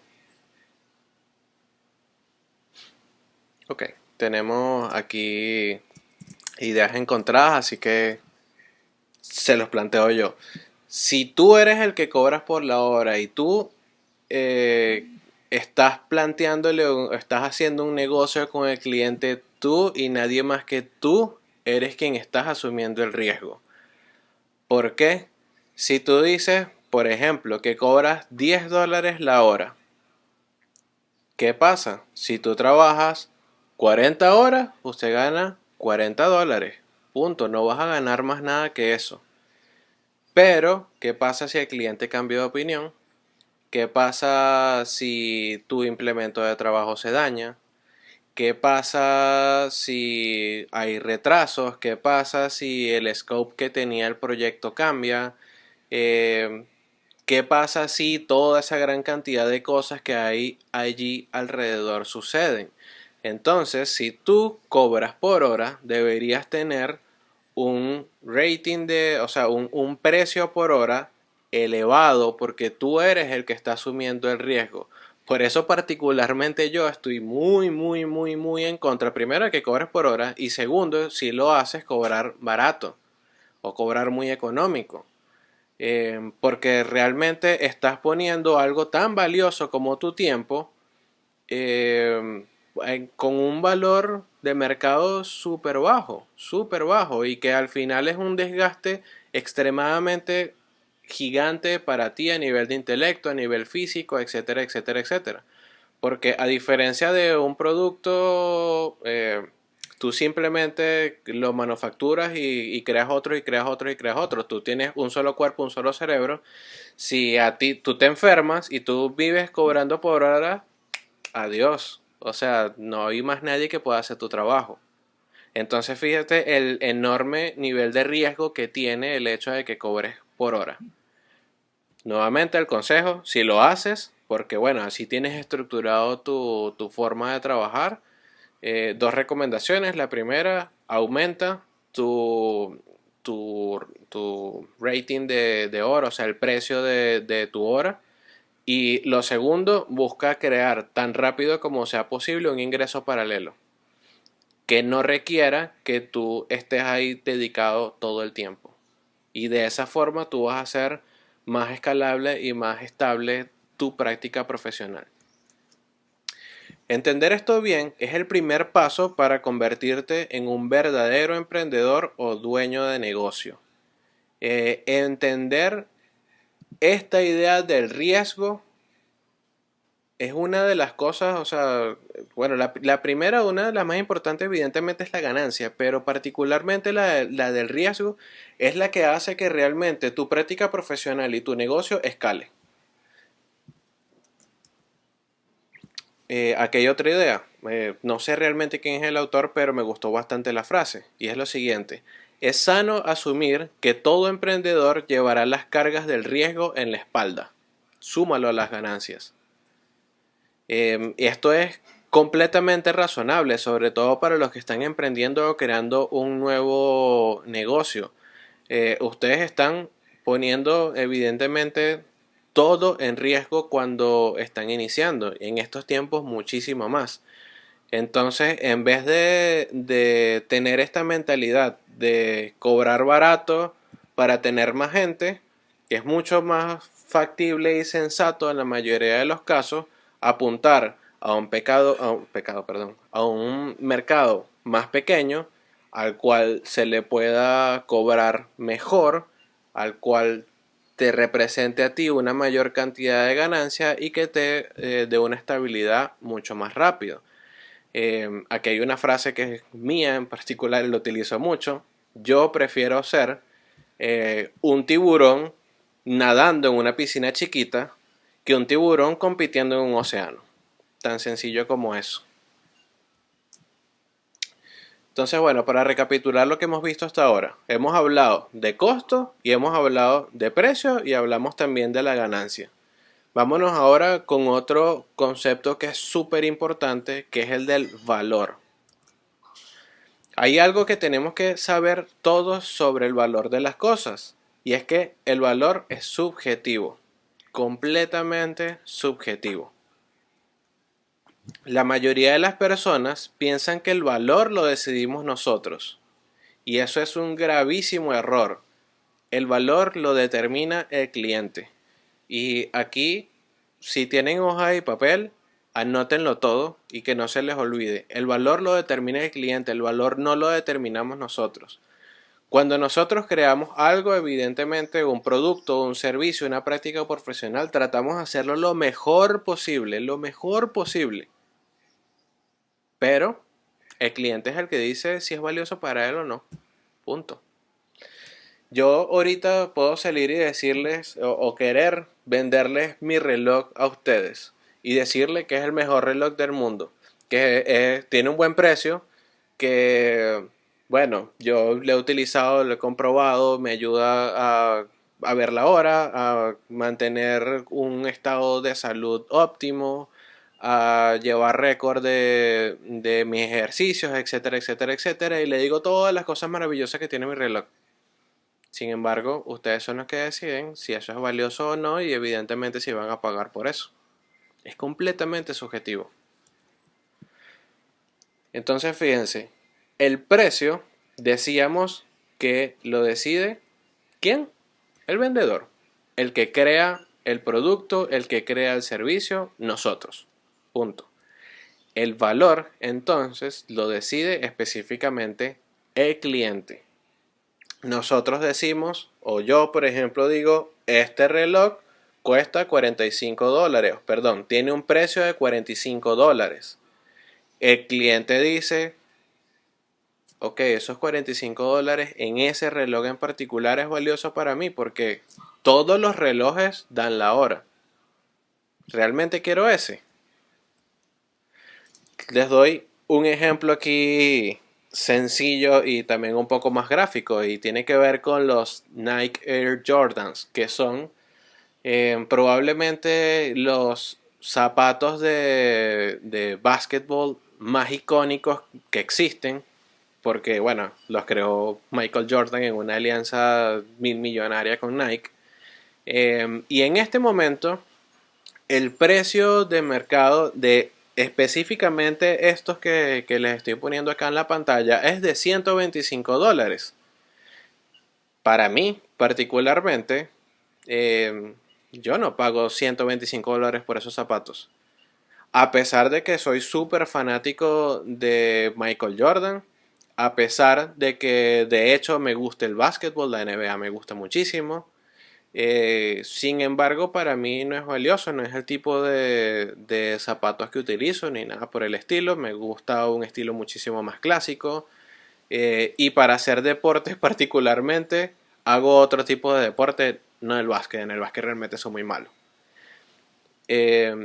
Ok, tenemos aquí ideas encontradas, así que se los planteo yo. Si tú eres el que cobras por la hora y tú eh, estás planteándole, estás haciendo un negocio con el cliente, tú y nadie más que tú eres quien estás asumiendo el riesgo. ¿Por qué? Si tú dices, por ejemplo, que cobras $10 la hora, ¿qué pasa? Si tú trabajas 40 horas, usted gana $40. Punto. No vas a ganar más nada que eso. Pero, ¿qué pasa si el cliente cambió de opinión? ¿Qué pasa si tu implemento de trabajo se daña? ¿Qué pasa si hay retrasos? ¿Qué pasa si el scope que tenía el proyecto cambia? Eh, ¿Qué pasa si toda esa gran cantidad de cosas que hay allí alrededor suceden? Entonces, si tú cobras por hora, deberías tener un rating o sea, un precio por hora elevado, porque tú eres el que está asumiendo el riesgo. Por eso particularmente yo estoy muy, muy, muy, muy en contra. Primero, de que cobres por hora, y segundo, si lo haces, cobrar barato o cobrar muy económico. Porque realmente estás poniendo algo tan valioso como tu tiempo eh, con un valor de mercado súper bajo, y que al final es un desgaste extremadamente gigante para ti a nivel de intelecto, a nivel físico, etcétera, etcétera, etcétera. Porque a diferencia de un producto, tú simplemente lo manufacturas y creas otro y creas otro y creas otro. Tú tienes un solo cuerpo, un solo cerebro. Si a ti tú te enfermas y tú vives cobrando por hora, adiós. O sea, no hay más nadie que pueda hacer tu trabajo. Entonces fíjate el enorme nivel de riesgo que tiene el hecho de que cobres por hora. Nuevamente el consejo, si lo haces, porque bueno, así tienes estructurado tu forma de trabajar, dos recomendaciones. La primera, aumenta tu rating de hora, o sea, el precio de tu hora. Y lo segundo, busca crear tan rápido como sea posible un ingreso paralelo que no requiera que tú estés ahí dedicado todo el tiempo. Y de esa forma tú vas a hacer más escalable y más estable tu práctica profesional. Entender esto bien es el primer paso para convertirte en un verdadero emprendedor o dueño de negocio. Entender esta idea del riesgo es una de las cosas, o sea, bueno, la primera, una de las más importantes evidentemente es la ganancia, pero particularmente la del riesgo es la que hace que realmente tu práctica profesional y tu negocio escale. Aquí hay otra idea. No sé realmente quién es el autor, pero me gustó bastante la frase. Y es lo siguiente. Es sano asumir que todo emprendedor llevará las cargas del riesgo en la espalda. Súmalo a las ganancias. Esto es completamente razonable, sobre todo para los que están emprendiendo o creando un nuevo negocio. Ustedes están poniendo evidentemente todo en riesgo cuando están iniciando. En estos tiempos muchísimo más. Entonces, en vez de tener esta mentalidad de cobrar barato para tener más gente, que es mucho más factible y sensato en la mayoría de los casos, apuntar a un mercado más pequeño al cual se le pueda cobrar mejor, al cual te represente a ti una mayor cantidad de ganancia y que te dé una estabilidad mucho más rápido. Aquí hay una frase que es mía en particular y lo utilizo mucho. Yo prefiero ser un tiburón nadando en una piscina chiquita que un tiburón compitiendo en un océano. Tan sencillo como eso. Entonces, bueno, para recapitular lo que hemos visto hasta ahora, hemos hablado de costo y hemos hablado de precio y hablamos también de la ganancia. Vámonos ahora con otro concepto que es súper importante, que es el del valor. Hay algo que tenemos que saber todos sobre el valor de las cosas, y es que el valor es subjetivo, completamente subjetivo. La mayoría de las personas piensan que el valor lo decidimos nosotros, y eso es un gravísimo error. El valor lo determina el cliente. Y aquí, si tienen hoja y papel, anótenlo todo y que no se les olvide. El valor lo determina el cliente, el valor no lo determinamos nosotros. Cuando nosotros creamos algo, evidentemente un producto, un servicio, una práctica profesional, tratamos de hacerlo lo mejor posible, lo mejor posible. Pero el cliente es el que dice si es valioso para él o no. Punto. Yo ahorita puedo salir y decirles o querer venderles mi reloj a ustedes y decirles que es el mejor reloj del mundo, que tiene un buen precio, que bueno, yo lo he utilizado, lo he comprobado, me ayuda a ver la hora, a mantener un estado de salud óptimo, a llevar récord de mis ejercicios, etcétera, etcétera, etcétera, y le digo todas las cosas maravillosas que tiene mi reloj. Sin embargo, ustedes son los que deciden si eso es valioso o no y evidentemente si van a pagar por eso. Es completamente subjetivo. Entonces, fíjense, el precio decíamos que lo decide ¿quién? El vendedor. El que crea el producto, el que crea el servicio, nosotros. Punto. El valor, entonces, lo decide específicamente el cliente. Nosotros decimos, o yo por ejemplo digo, este reloj cuesta $45, perdón, tiene un precio de $45. El cliente dice, ok, esos $45 en ese reloj en particular es valioso para mí porque todos los relojes dan la hora. ¿Realmente quiero ese? Les doy un ejemplo aquí sencillo y también un poco más gráfico, y tiene que ver con los Nike Air Jordans, que son probablemente los zapatos de básquetbol más icónicos que existen, porque bueno, los creó Michael Jordan en una alianza mil millonaria con Nike. Y en este momento, el precio de mercado de específicamente estos que les estoy poniendo acá en la pantalla es de $125. Para mí, particularmente, eh, yo no pago $125 por esos zapatos. A pesar de que soy súper fanático de Michael Jordan, a pesar de que de hecho me gusta el básquetbol, la NBA me gusta muchísimo. Sin embargo, para mí no es valioso, no es el tipo de zapatos que utilizo ni nada por el estilo. Me gusta un estilo muchísimo más clásico. Y para hacer deportes particularmente, hago otro tipo de deporte, no el básquet. En el básquet realmente soy muy malo.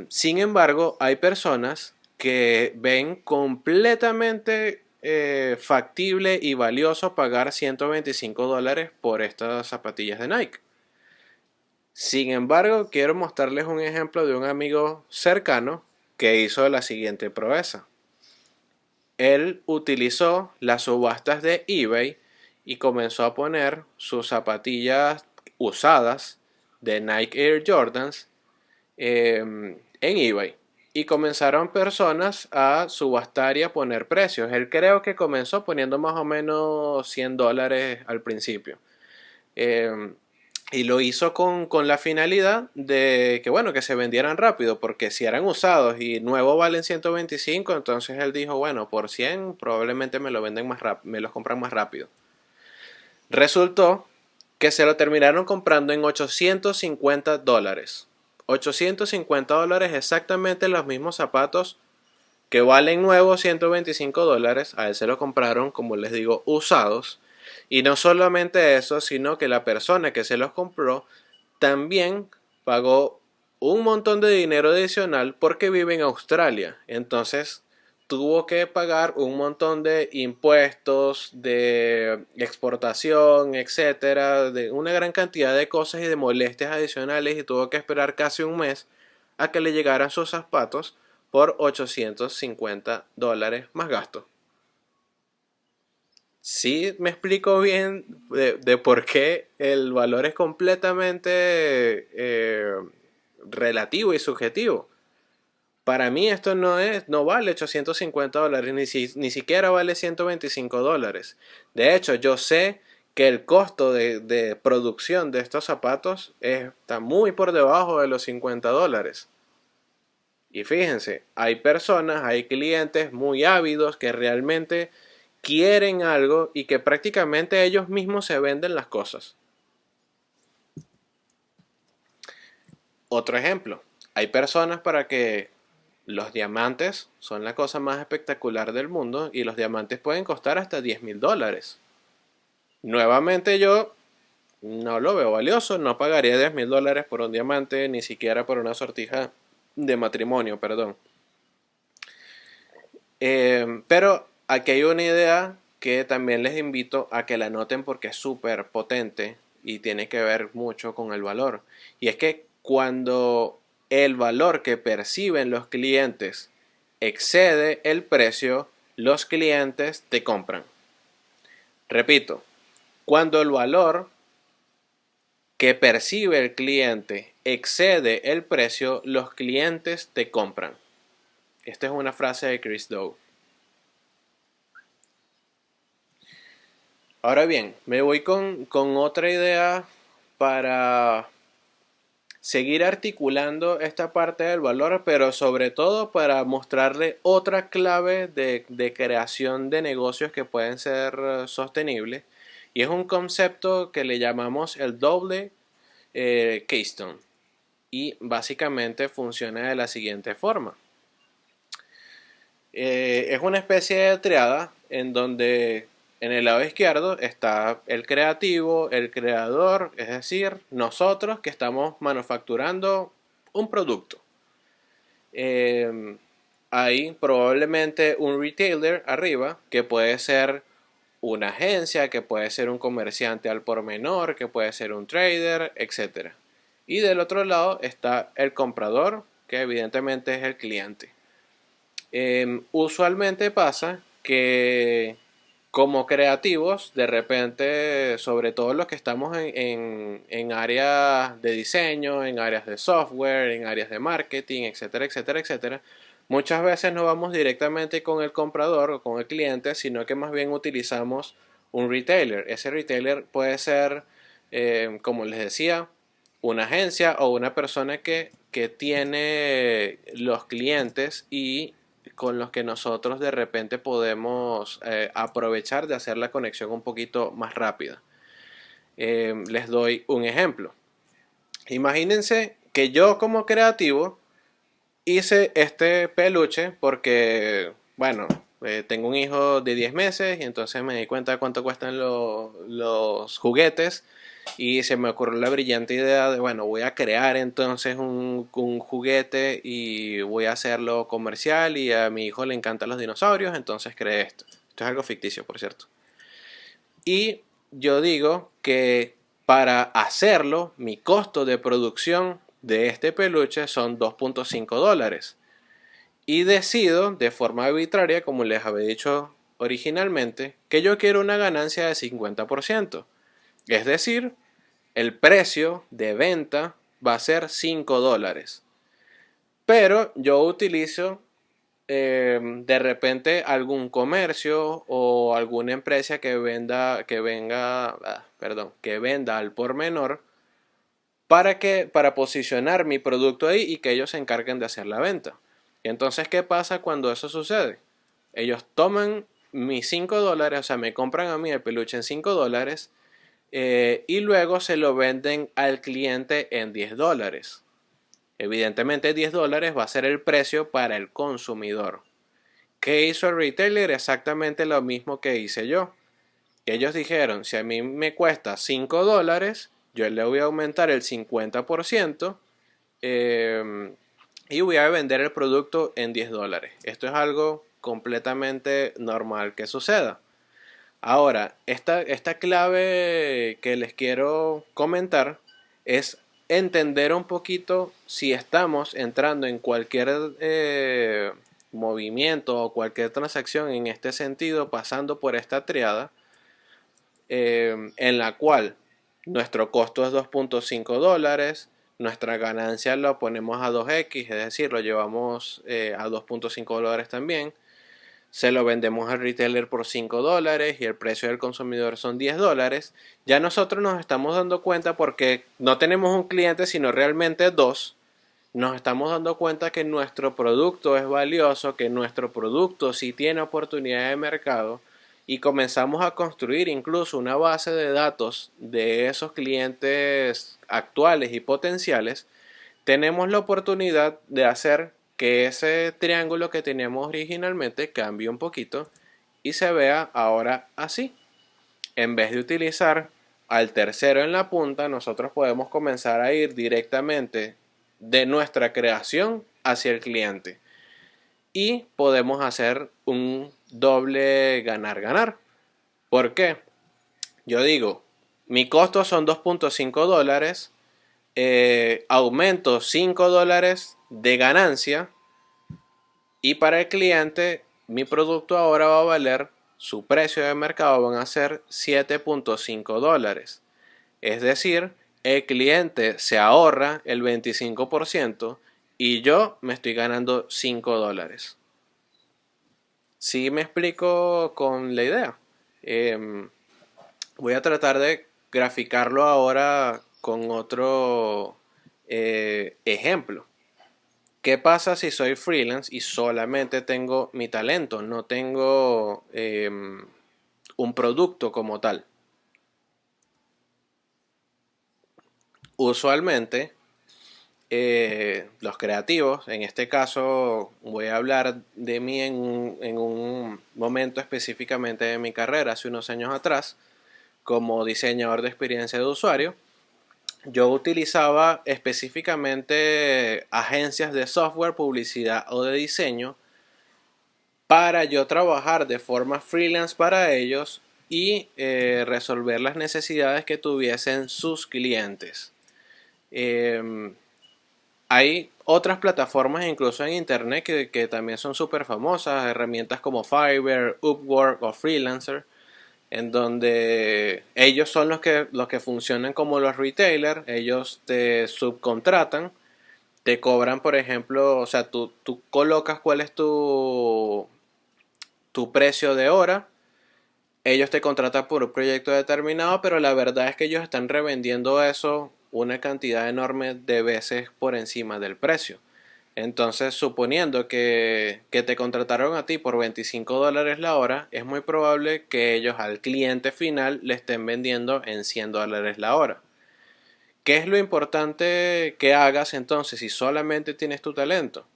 Sin embargo, hay personas que ven completamente factible y valioso pagar $125 por estas zapatillas de Nike. Sin embargo, quiero mostrarles un ejemplo de un amigo cercano que hizo la siguiente proeza. Él utilizó las subastas de eBay y comenzó a poner sus zapatillas usadas de Nike Air Jordans en eBay. Y comenzaron personas a subastar y a poner precios. Él creo que comenzó poniendo más o menos $100 al principio. Eh, y lo hizo con la finalidad de que, bueno, que se vendieran rápido, porque si eran usados y nuevos valen 125, entonces él dijo, bueno, por 100 probablemente me lo venden más rápido, me los compran más rápido. Resultó que se lo terminaron comprando en $850. $850, exactamente los mismos zapatos que valen nuevos $125. A él se lo compraron, como les digo, usados. Y no solamente eso, sino que la persona que se los compró también pagó un montón de dinero adicional porque vive en Australia. Entonces tuvo que pagar un montón de impuestos, de exportación, etcétera, de una gran cantidad de cosas y de molestias adicionales, y tuvo que esperar casi un mes a que le llegaran sus zapatos por $850 más gasto. Sí, me explico bien de por qué el valor es completamente relativo y subjetivo. Para mí esto no vale $850, ni siquiera vale $125. De hecho, yo sé que el costo de producción de estos zapatos está muy por debajo de los $50. Y fíjense, hay personas, hay clientes muy ávidos que realmente quieren algo y que prácticamente ellos mismos se venden las cosas. Otro ejemplo, hay personas para que los diamantes son la cosa más espectacular del mundo y los diamantes pueden costar hasta $10,000. Nuevamente yo no lo veo valioso, no pagaría $10,000 por un diamante, ni siquiera por una sortija de matrimonio, perdón. Pero aquí hay una idea que también les invito a que la noten porque es súper potente y tiene que ver mucho con el valor. Y es que cuando el valor que perciben los clientes excede el precio, los clientes te compran. Repito, cuando el valor que percibe el cliente excede el precio, los clientes te compran. Esta es una frase de Chris Dow. Ahora bien, me voy con otra idea para seguir articulando esta parte del valor, pero sobre todo para mostrarle otra clave de creación de negocios que pueden ser sostenibles. Y es un concepto que le llamamos el doble keystone. Y básicamente funciona de la siguiente forma. Es una especie de triada en donde en el lado izquierdo está el creativo, el creador, es decir, nosotros que estamos manufacturando un producto. Eh, hay probablemente un retailer arriba que puede ser una agencia, que puede ser un comerciante al por menor, que puede ser un trader, etcétera. Y del otro lado está el comprador, que evidentemente es el cliente. Usualmente pasa que como creativos, de repente, sobre todo los que estamos en áreas de diseño, en áreas de software, en áreas de marketing, etcétera, etcétera, etcétera, muchas veces no vamos directamente con el comprador o con el cliente, sino que más bien utilizamos un retailer. Ese retailer puede ser, como les decía, una agencia o una persona que tiene los clientes y con los que nosotros de repente podemos aprovechar de hacer la conexión un poquito más rápida. Les doy un ejemplo. Imagínense que yo como creativo hice este peluche porque, bueno, tengo un hijo de 10 meses y entonces me di cuenta de cuánto cuestan los juguetes y se me ocurrió la brillante idea de, bueno, voy a crear entonces un juguete y voy a hacerlo comercial y a mi hijo le encantan los dinosaurios, entonces creé esto. Esto es algo ficticio, por cierto. Y yo digo que para hacerlo, mi costo de producción de este peluche son $2.5. Y decido de forma arbitraria, como les había dicho originalmente, que yo quiero una ganancia de 50%. Es decir, el precio de venta va a ser $5. Pero yo utilizo de repente algún comercio o alguna empresa que venda al por menor para posicionar mi producto ahí y que ellos se encarguen de hacer la venta. Y entonces, ¿qué pasa cuando eso sucede? Ellos toman mis $5, o sea, me compran a mí el peluche en $5 y luego se lo venden al cliente en $10. Evidentemente $10 va a ser el precio para el consumidor. ¿Qué hizo el retailer? Exactamente lo mismo que hice yo. Ellos dijeron, si a mí me cuesta $5, yo le voy a aumentar el 50% eh, y voy a vender el producto en $10. Esto es algo completamente normal que suceda. Ahora, esta clave que les quiero comentar es entender un poquito si estamos entrando en cualquier movimiento o cualquier transacción en este sentido, pasando por esta triada, en la cual nuestro costo es $2.5, nuestra ganancia lo ponemos a 2x, es decir, lo llevamos a $2.5 también, se lo vendemos al retailer por $5 y el precio del consumidor son $10, ya nosotros nos estamos dando cuenta porque no tenemos un cliente sino realmente dos, nos estamos dando cuenta que nuestro producto es valioso, que nuestro producto sí tiene oportunidad de mercado y comenzamos a construir incluso una base de datos de esos clientes actuales y potenciales, tenemos la oportunidad de hacer que ese triángulo que teníamos originalmente cambie un poquito y se vea ahora así. En vez de utilizar al tercero en la punta, nosotros podemos comenzar a ir directamente de nuestra creación hacia el cliente y podemos hacer un doble ganar-ganar. ¿Por qué? Yo digo, mi costo son $2.5, aumento $5 de ganancia y para el cliente mi producto ahora va a valer, su precio de mercado van a ser $7.5. Es decir, el cliente se ahorra el 25% y yo me estoy ganando $5. ¿Sí me explico con la idea? Em, Voy a tratar de graficarlo ahora con otro ejemplo. ¿Qué pasa si soy freelance y solamente tengo mi talento? No tengo un producto como tal. Usualmente, los creativos, en este caso voy a hablar de mí en un momento específicamente de mi carrera, hace unos años atrás, como diseñador de experiencia de usuario. Yo utilizaba específicamente agencias de software, publicidad o de diseño para yo trabajar de forma freelance para ellos y resolver las necesidades que tuviesen sus clientes. Em, Hay otras plataformas incluso en internet que también son súper famosas, herramientas como Fiverr, Upwork o Freelancer, en donde ellos son los que funcionan como los retailers, ellos te subcontratan, te cobran, por ejemplo, o sea, tú colocas cuál es tu precio de hora, ellos te contratan por un proyecto determinado, pero la verdad es que ellos están revendiendo eso una cantidad enorme de veces por encima del precio. Entonces, suponiendo que te contrataron a ti por $25 la hora, es muy probable que ellos al cliente final le estén vendiendo en $100 la hora. ¿Qué es lo importante que hagas entonces si solamente tienes tu talento?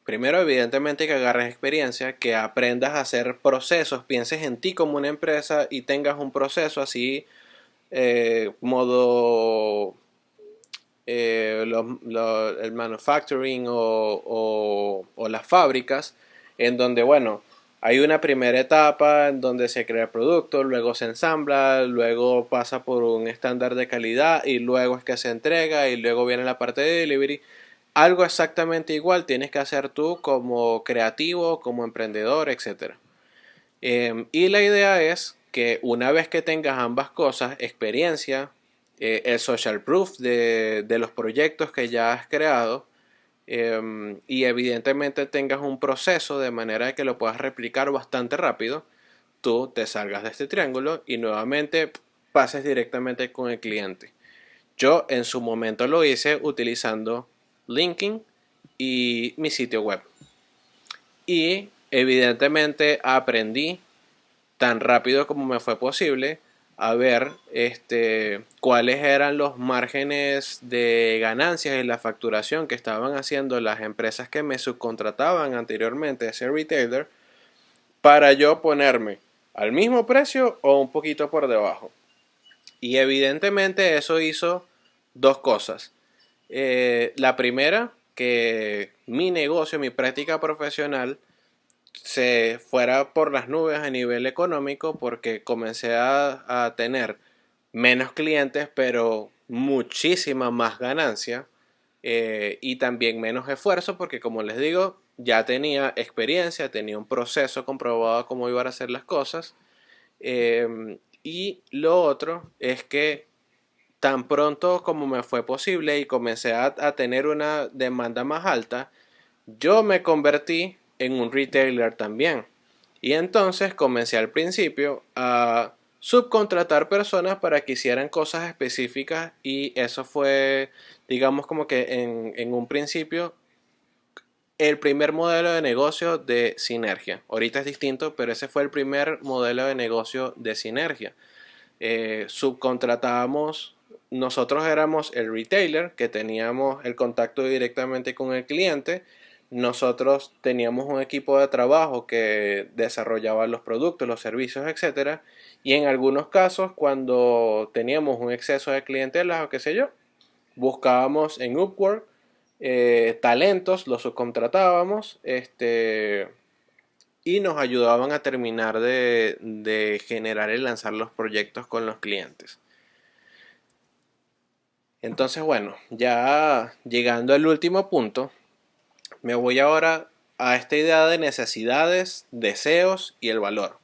Primero, evidentemente, que agarres experiencia, que aprendas a hacer procesos, pienses en ti como una empresa y tengas un proceso así, modo el manufacturing o las fábricas, en donde, bueno, hay una primera etapa en donde se crea el producto, luego se ensambla, luego pasa por un estándar de calidad y luego es que se entrega y luego viene la parte de delivery. Algo exactamente igual tienes que hacer tú como creativo, como emprendedor, etcétera. Y la idea es que una vez que tengas ambas cosas, experiencia, el social proof de los proyectos que ya has creado, y evidentemente tengas un proceso de manera que lo puedas replicar bastante rápido, tú te salgas de este triángulo y nuevamente pases directamente con el cliente. Yo en su momento lo hice utilizando LinkedIn y mi sitio web. Y evidentemente aprendí tan rápido como me fue posible a ver cuáles eran los márgenes de ganancias y la facturación que estaban haciendo las empresas que me subcontrataban anteriormente a ese retailer para yo ponerme al mismo precio o un poquito por debajo. Y evidentemente eso hizo dos cosas. La primera, que mi negocio, mi práctica profesional se fuera por las nubes a nivel económico porque comencé a tener menos clientes pero muchísima más ganancia, y también menos esfuerzo porque como les digo ya tenía experiencia, tenía un proceso comprobado cómo iban a hacer las cosas. Y lo otro es que tan pronto como me fue posible y comencé a tener una demanda más alta, yo me convertí en un retailer también. Y entonces comencé al principio a subcontratar personas para que hicieran cosas específicas y eso fue, digamos como que en un principio, el primer modelo de negocio de Sinergia. Ahorita es distinto, pero ese fue el primer modelo de negocio de Sinergia. Subcontratábamos, nosotros éramos el retailer que teníamos el contacto directamente con el cliente, nosotros teníamos un equipo de trabajo que desarrollaba los productos, los servicios, etcétera, y en algunos casos cuando teníamos un exceso de clientela o qué sé yo, buscábamos en Upwork talentos, los subcontratábamos, y nos ayudaban a terminar de generar y lanzar los proyectos con los clientes. Entonces, bueno, ya llegando al último punto, me voy ahora a esta idea de necesidades, deseos y el valor.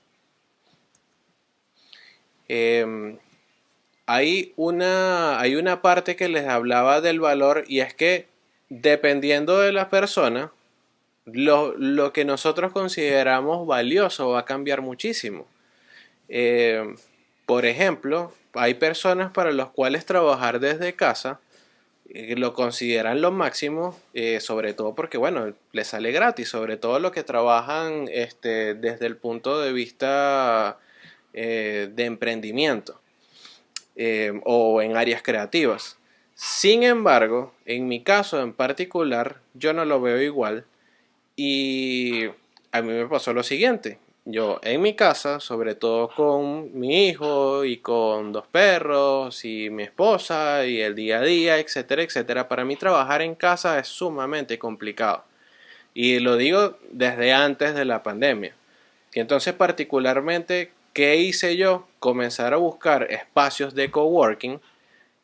Eh, hay una parte que les hablaba del valor y es que dependiendo de la persona, lo que nosotros consideramos valioso va a cambiar muchísimo. Eh, por ejemplo, hay personas para las cuales trabajar desde casa lo consideran lo máximo, sobre todo porque, bueno, les sale gratis, sobre todo los que trabajan desde el punto de vista de emprendimiento, o en áreas creativas. Sin embargo, en mi caso en particular, yo no lo veo igual y a mí me pasó lo siguiente. Yo en mi casa, sobre todo con mi hijo y con dos perros y mi esposa y el día a día, etcétera, etcétera, para mí trabajar en casa es sumamente complicado. Y lo digo desde antes de la pandemia. Y entonces particularmente, ¿qué hice yo? Comenzar a buscar espacios de coworking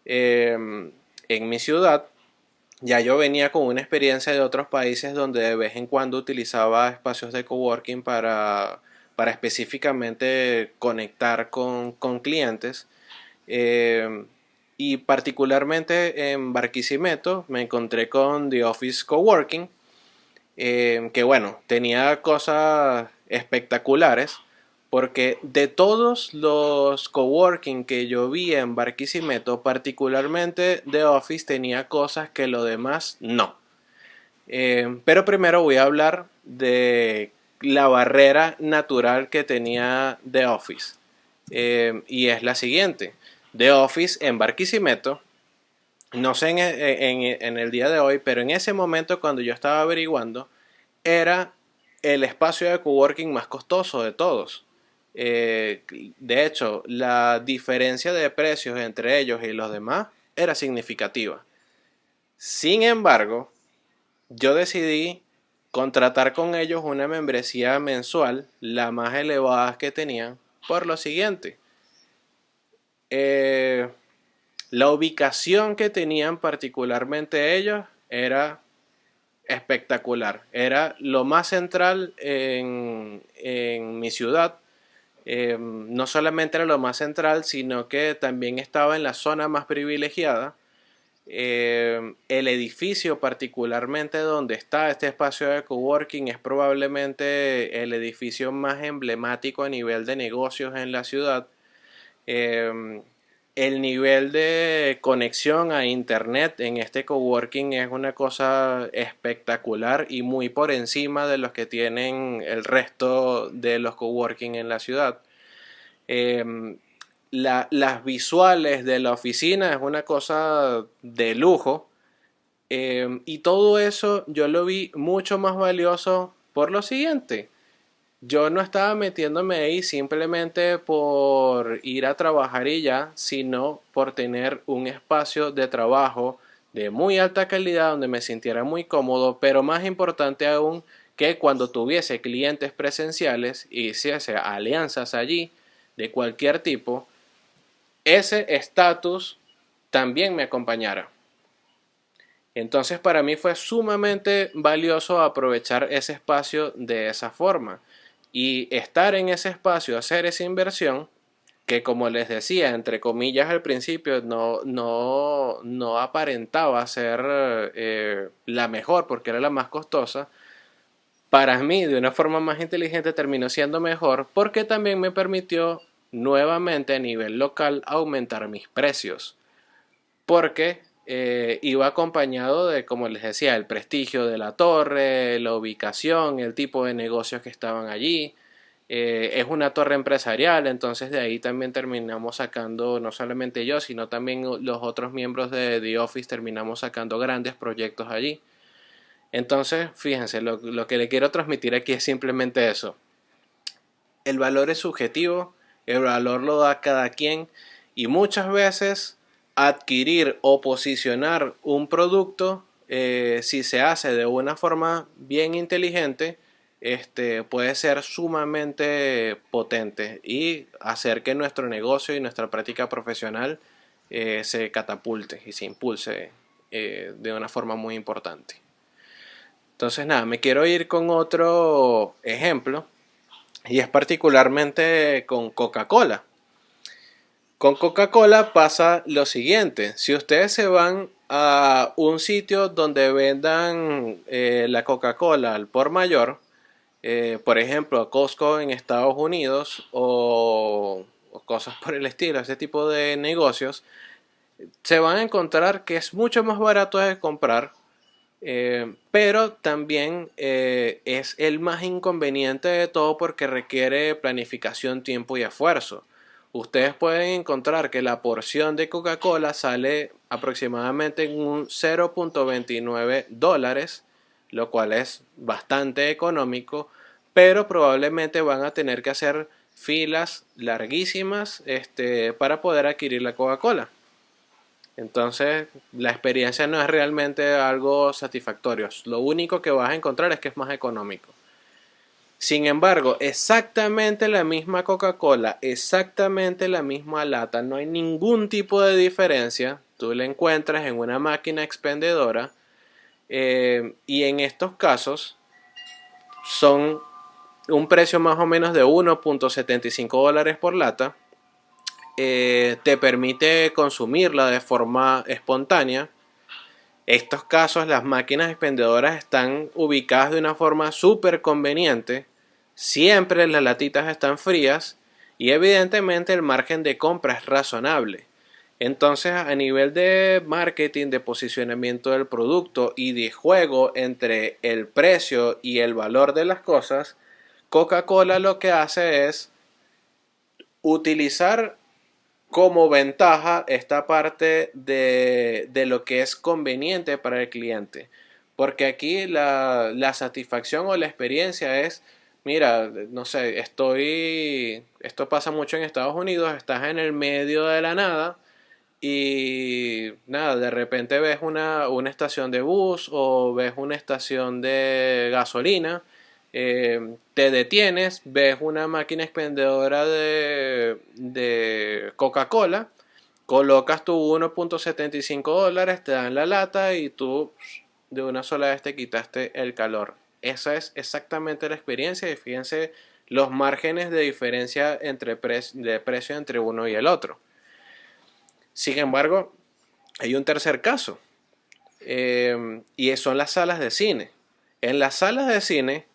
en mi ciudad. Ya yo venía con una experiencia de otros países donde de vez en cuando utilizaba espacios de coworking para específicamente conectar con clientes. Eh, y particularmente en Barquisimeto me encontré con The Office Coworking, que bueno, tenía cosas espectaculares, porque de todos los coworking que yo vi en Barquisimeto, particularmente The Office tenía cosas que lo demás no. Pero primero voy a hablar de la barrera natural que tenía The Office. Y es la siguiente. The Office en Barquisimeto, no sé en el día de hoy, pero en ese momento cuando yo estaba averiguando, era el espacio de coworking más costoso de todos. De hecho, la diferencia de precios entre ellos y los demás era significativa. Sin embargo, yo decidí contratar con ellos una membresía mensual, la más elevada que tenían, por lo siguiente. Eh, la ubicación que tenían particularmente ellos era espectacular. Era lo más central en mi ciudad. No solamente era lo más central, sino que también estaba en la zona más privilegiada. El edificio particularmente donde está este espacio de coworking es probablemente el edificio más emblemático a nivel de negocios en la ciudad. Eh, el nivel de conexión a internet en este coworking es una cosa espectacular y muy por encima de los que tienen el resto de los coworking en la ciudad. Eh, las visuales de la oficina es una cosa de lujo, y todo eso yo lo vi mucho más valioso por lo siguiente. Yo no estaba metiéndome ahí simplemente por ir a trabajar y ya, sino por tener un espacio de trabajo de muy alta calidad donde me sintiera muy cómodo, pero más importante aún, que cuando tuviese clientes presenciales y hiciese alianzas allí de cualquier tipo, ese estatus también me acompañara. Entonces para mí fue sumamente valioso aprovechar ese espacio de esa forma y estar en ese espacio, hacer esa inversión que, como les decía, entre comillas al principio no aparentaba ser la mejor porque era la más costosa. Para mí, de una forma más inteligente, terminó siendo mejor porque también me permitió nuevamente a nivel local aumentar mis precios, porque iba acompañado de, como les decía, el prestigio de la torre, la ubicación, el tipo de negocios que estaban allí. Es una torre empresarial, entonces de ahí también terminamos sacando, no solamente yo, sino también los otros miembros de The Office terminamos sacando grandes proyectos allí. Entonces, fíjense, lo que le quiero transmitir aquí es simplemente eso. El valor es subjetivo, el valor lo da cada quien y muchas veces adquirir o posicionar un producto, si se hace de una forma bien inteligente, puede ser sumamente potente y hacer que nuestro negocio y nuestra práctica profesional se catapulte y se impulse de una forma muy importante. Entonces, nada, me quiero ir con otro ejemplo y es particularmente con Coca-Cola. Con Coca-Cola pasa lo siguiente: si ustedes se van a un sitio donde vendan la Coca-Cola al por mayor, por ejemplo a Costco en Estados Unidos o cosas por el estilo, ese tipo de negocios, se van a encontrar que es mucho más barato de comprar, pero también es el más inconveniente de todo porque requiere planificación, tiempo y esfuerzo. Ustedes pueden encontrar que la porción de Coca-Cola sale aproximadamente en un 0.29 dólares, lo cual es bastante económico, pero probablemente van a tener que hacer filas larguísimas para poder adquirir la Coca-Cola. Entonces, la experiencia no es realmente algo satisfactorio. Lo único que vas a encontrar es que es más económico. Sin embargo, exactamente la misma Coca-Cola, exactamente la misma lata, no hay ningún tipo de diferencia. Tú la encuentras en una máquina expendedora y en estos casos son un precio más o menos de 1.75 dólares por lata. Te permite consumirla de forma espontánea. Estos casos, las máquinas expendedoras están ubicadas de una forma súper conveniente. Siempre las latitas están frías y evidentemente el margen de compra es razonable. Entonces, a nivel de marketing, de posicionamiento del producto y de juego entre el precio y el valor de las cosas, Coca-Cola lo que hace es utilizar como ventaja esta parte de lo que es conveniente para el cliente. Porque aquí la satisfacción o la experiencia es, mira, no sé, esto pasa mucho en Estados Unidos, estás en el medio de la nada y nada, de repente ves una estación de bus o ves una estación de gasolina, te detienes, ves una máquina expendedora de Coca-Cola, colocas tu 1.75 dólares, te dan la lata y tú de una sola vez te quitaste el calor. Esa es exactamente la experiencia y fíjense los márgenes de diferencia de precio entre uno y el otro. Sin embargo, hay un tercer caso y son las salas de cine. En las salas de cine,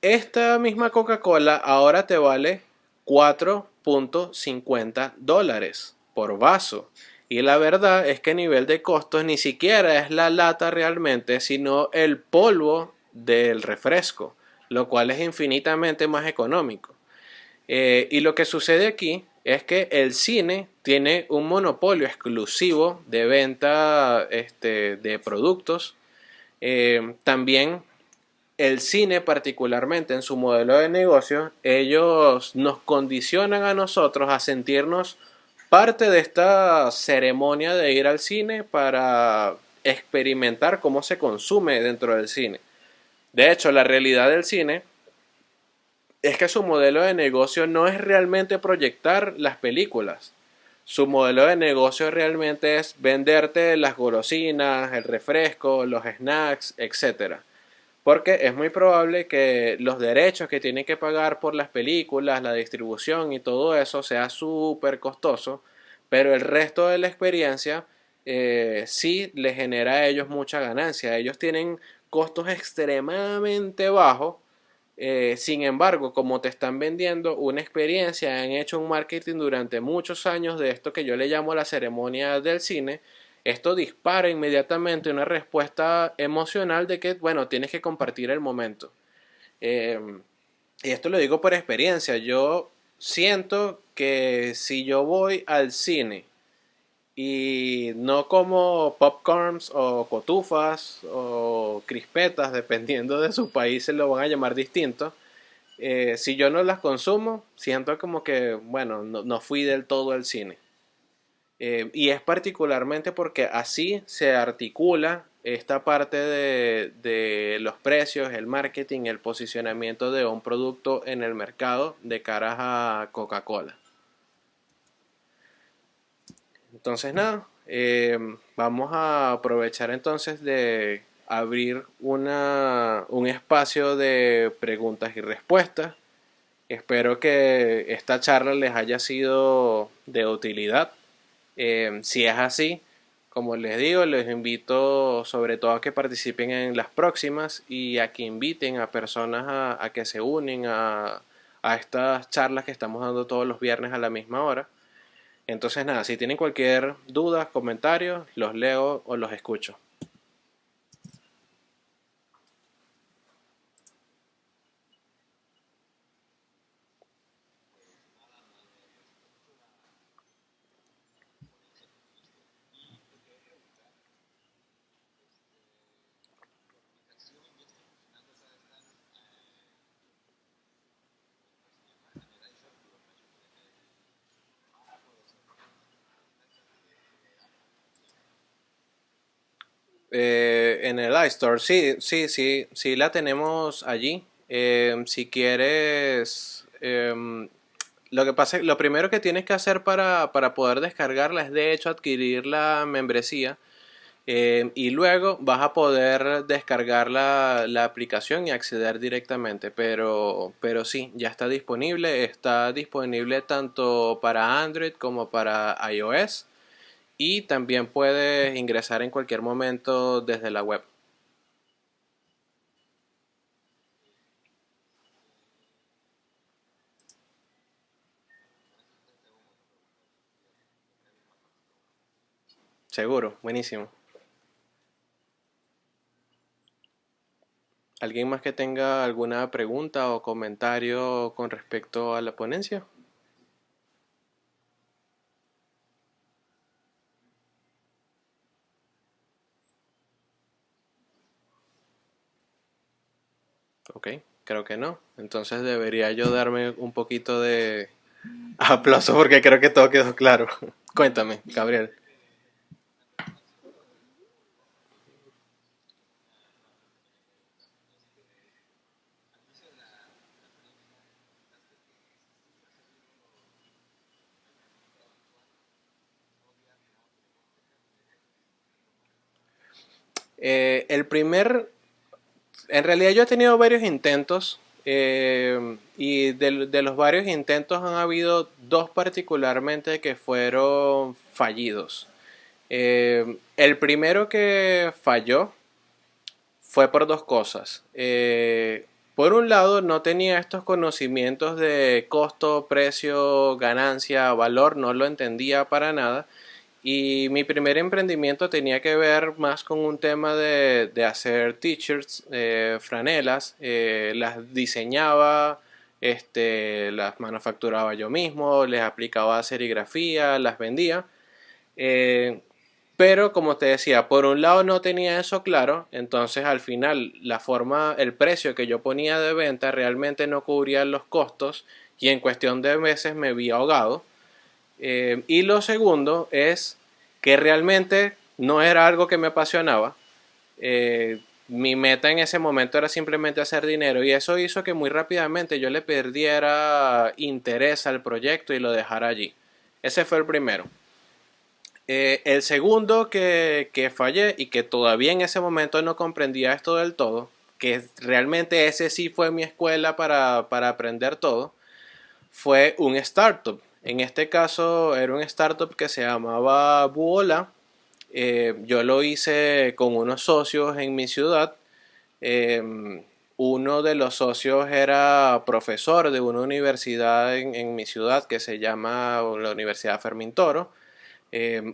esta misma Coca-Cola ahora te vale 4.50 dólares por vaso. Y la verdad es que a nivel de costos ni siquiera es la lata realmente, sino el polvo del refresco, lo cual es infinitamente más económico. Y lo que sucede aquí es que el cine tiene un monopolio exclusivo de venta de productos. También el cine particularmente en su modelo de negocio, ellos nos condicionan a nosotros a sentirnos parte de esta ceremonia de ir al cine para experimentar cómo se consume dentro del cine. De hecho, la realidad del cine es que su modelo de negocio no es realmente proyectar las películas. Su modelo de negocio realmente es venderte las golosinas, el refresco, los snacks, etcétera. Porque es muy probable que los derechos que tienen que pagar por las películas, la distribución y todo eso sea súper costoso, pero el resto de la experiencia sí les genera a ellos mucha ganancia. Ellos tienen costos extremadamente bajos. Sin embargo, como te están vendiendo una experiencia, han hecho un marketing durante muchos años de esto que yo le llamo la ceremonia del cine, esto dispara inmediatamente una respuesta emocional de que, bueno, tienes que compartir el momento. Eh, y esto lo digo por experiencia. Yo siento que si yo voy al cine y no como popcorns o cotufas o crispetas, dependiendo de su país, se lo van a llamar distinto. Si yo no las consumo, siento como que, bueno, no fui del todo al cine. Y es particularmente porque así se articula esta parte de los precios, el marketing, el posicionamiento de un producto en el mercado de cara a Coca-Cola. Entonces nada, vamos a aprovechar entonces de abrir un espacio de preguntas y respuestas. Espero que esta charla les haya sido de utilidad. Si es así, como les digo, les invito sobre todo a que participen en las próximas y a que inviten a personas a que se unen a estas charlas que estamos dando todos los viernes a la misma hora. Entonces nada, si tienen cualquier duda, comentario, los leo o los escucho. En el iStore, sí, sí, sí, sí la tenemos allí. Si quieres, lo que pasa, lo primero que tienes que hacer para poder descargarla es de hecho adquirir la membresía. Y luego vas a poder descargar la aplicación y acceder directamente. Pero sí, ya está disponible. Está disponible tanto para Android como para iOS. Y también puedes ingresar en cualquier momento desde la web. Seguro, buenísimo. ¿Alguien más que tenga alguna pregunta o comentario con respecto a la ponencia? Ok, creo que no. Entonces debería yo darme un poquito de aplauso porque creo que todo quedó claro. Cuéntame, Gabriel. El primer, en realidad yo he tenido varios intentos y de los varios intentos han habido dos particularmente que fueron fallidos. El primero que falló fue por dos cosas. Por un lado, no tenía estos conocimientos de costo, precio, ganancia, valor, no lo entendía para nada. Y mi primer emprendimiento tenía que ver más con un tema de hacer t-shirts, franelas, las diseñaba, las manufacturaba yo mismo, les aplicaba serigrafía, las vendía. Eh, pero como te decía, por un lado no tenía eso claro, entonces al final la forma, el precio que yo ponía de venta realmente no cubría los costos y en cuestión de meses me vi ahogado. Y lo segundo es que realmente no era algo que me apasionaba. Mi meta en ese momento era simplemente hacer dinero y eso hizo que muy rápidamente yo le perdiera interés al proyecto y lo dejara allí. Ese fue el primero. El segundo que fallé y que todavía en ese momento no comprendía esto del todo, que realmente ese sí fue mi escuela para aprender todo, fue un startup. En este caso era un startup que se llamaba Buola. Yo lo hice con unos socios en mi ciudad. Eh, Uno de los socios era profesor de una universidad en mi ciudad que se llama la Universidad Fermín Toro.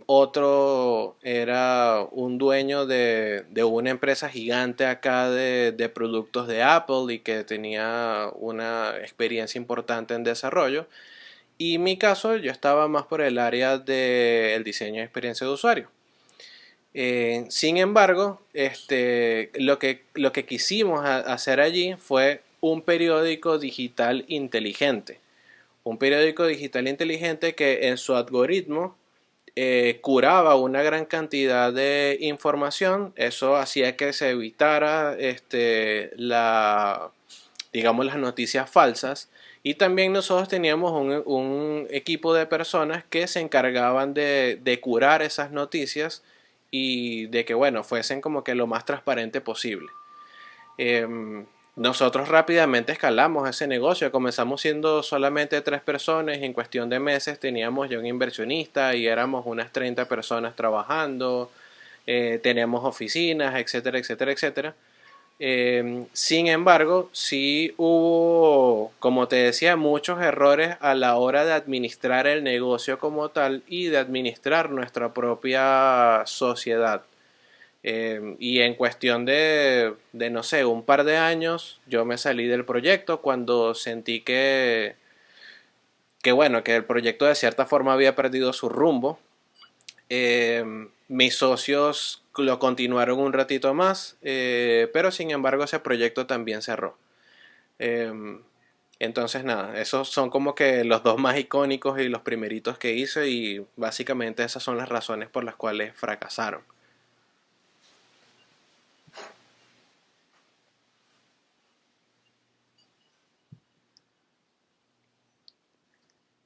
Otro era un dueño de una empresa gigante acá de productos de Apple y que tenía una experiencia importante en desarrollo. Y en mi caso, yo estaba más por el área del diseño de experiencia de usuario. Sin embargo, lo que quisimos hacer allí fue un periódico digital inteligente. Un periódico digital inteligente que en su algoritmo curaba una gran cantidad de información. Eso hacía que se evitara digamos, las noticias falsas. Y también nosotros teníamos un equipo de personas que se encargaban de curar esas noticias y de que, bueno, fuesen como que lo más transparente posible. Nosotros rápidamente escalamos ese negocio, comenzamos siendo solamente tres personas y en cuestión de meses teníamos ya un inversionista y éramos unas 30 personas trabajando, teníamos oficinas, etcétera, etcétera, etcétera. Sin embargo, sí hubo, como te decía, muchos errores a la hora de administrar el negocio como tal y de administrar nuestra propia sociedad. Y en cuestión no sé, un par de años, yo me salí del proyecto cuando sentí bueno, que el proyecto de cierta forma había perdido su rumbo. Mis socios lo continuaron un ratito más, pero sin embargo ese proyecto también cerró. Eh, entonces nada, esos son como que los dos más icónicos y los primeritos que hice y básicamente esas son las razones por las cuales fracasaron.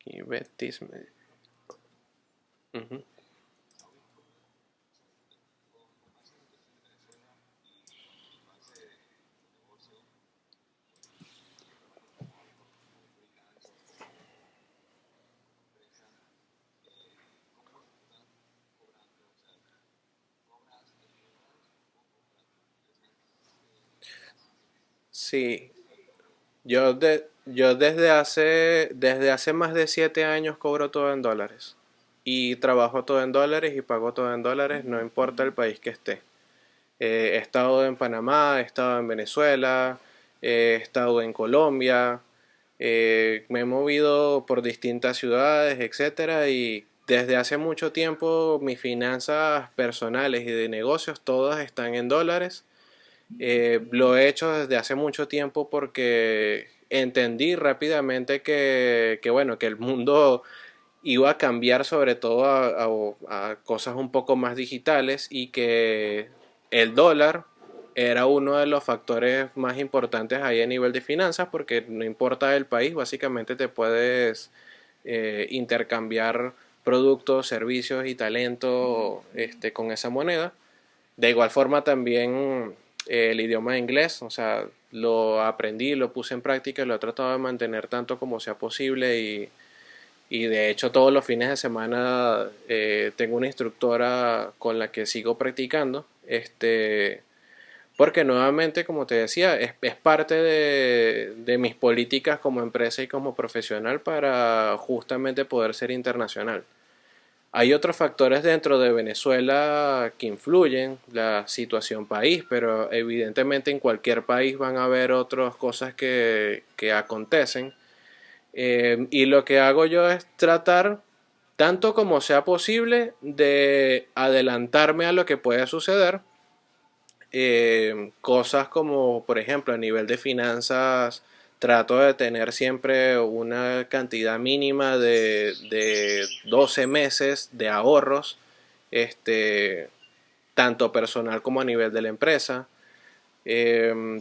Y Betis. Ujú. Sí, yo desde hace más de 7 años cobro todo en dólares. Y trabajo todo en dólares y pago todo en dólares, no importa el país que esté. He estado en Panamá, he estado en Venezuela, he estado en Colombia, me he movido por distintas ciudades, etcétera, y desde hace mucho tiempo mis finanzas personales y de negocios todas están en dólares. Lo he hecho desde hace mucho tiempo porque entendí rápidamente bueno, que el mundo iba a cambiar sobre todo a cosas un poco más digitales y que el dólar era uno de los factores más importantes ahí a nivel de finanzas porque no importa el país, básicamente te puedes intercambiar productos, servicios y talento con esa moneda. De igual forma también el idioma inglés, o sea, lo aprendí, lo puse en práctica, lo he tratado de mantener tanto como sea posible y de hecho todos los fines de semana tengo una instructora con la que sigo practicando, porque nuevamente, como te decía, es parte de mis políticas como empresa y como profesional para justamente poder ser internacional. Hay otros factores dentro de Venezuela que influyen, la situación país, pero evidentemente en cualquier país van a haber otras cosas que acontecen. Y lo que hago yo es tratar, tanto como sea posible, de adelantarme a lo que pueda suceder. Cosas como, por ejemplo, a nivel de finanzas, trato de tener siempre una cantidad mínima de 12 meses de ahorros, este, tanto personal como a nivel de la empresa.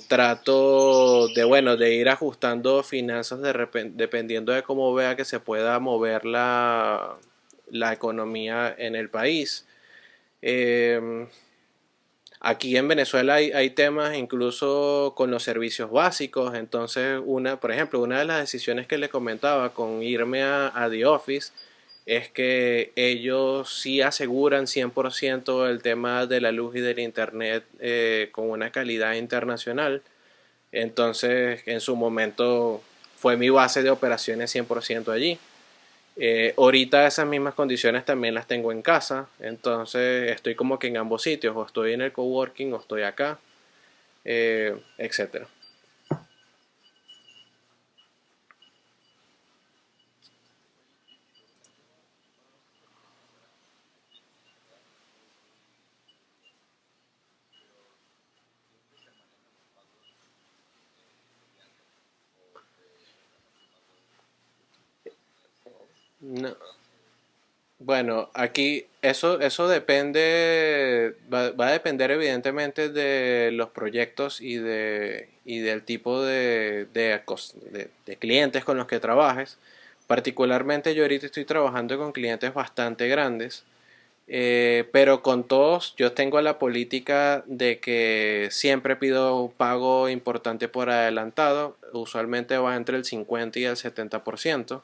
Trato de, bueno, de ir ajustando finanzas dependiendo de cómo vea que se pueda mover la economía en el país. Eh, Aquí en Venezuela hay temas incluso con los servicios básicos, entonces por ejemplo, una de las decisiones que le comentaba con irme a The Office es que ellos sí aseguran 100% el tema de la luz y del internet con una calidad internacional. Entonces, en su momento fue mi base de operaciones 100% allí. Ahorita esas mismas condiciones también las tengo en casa, entonces estoy como que en ambos sitios, o estoy en el coworking o estoy acá, etcétera. No, bueno, aquí eso depende, va a depender evidentemente de los proyectos y del tipo de clientes con los que trabajes. Particularmente yo ahorita estoy trabajando con clientes bastante grandes. Pero con todos yo tengo la política de que siempre pido pago importante por adelantado. Usualmente va entre el 50 y el 70%.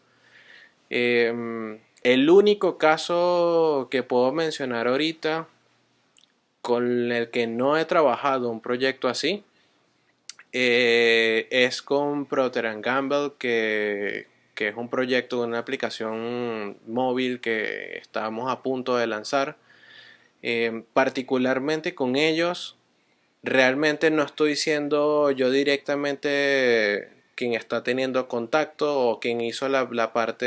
El único caso que puedo mencionar ahorita con el que no he trabajado un proyecto así es con Procter Gamble, que es un proyecto de una aplicación móvil que estamos a punto de lanzar. Particularmente con ellos, realmente no estoy siendo yo directamente quien está teniendo contacto o quien hizo la parte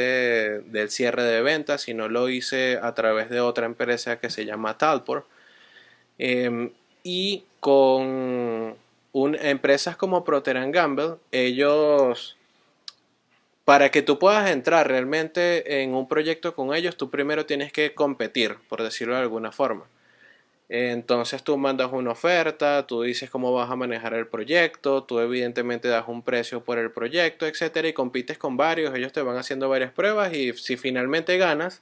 del cierre de ventas, sino lo hice a través de otra empresa que se llama Talpor. Y con empresas como Procter Gamble, ellos, para que tú puedas entrar realmente en un proyecto con ellos, tú primero tienes que competir, por decirlo de alguna forma. Entonces tú mandas una oferta, tú dices cómo vas a manejar el proyecto, tú evidentemente das un precio por el proyecto, etcétera, y compites con varios, ellos te van haciendo varias pruebas y si finalmente ganas,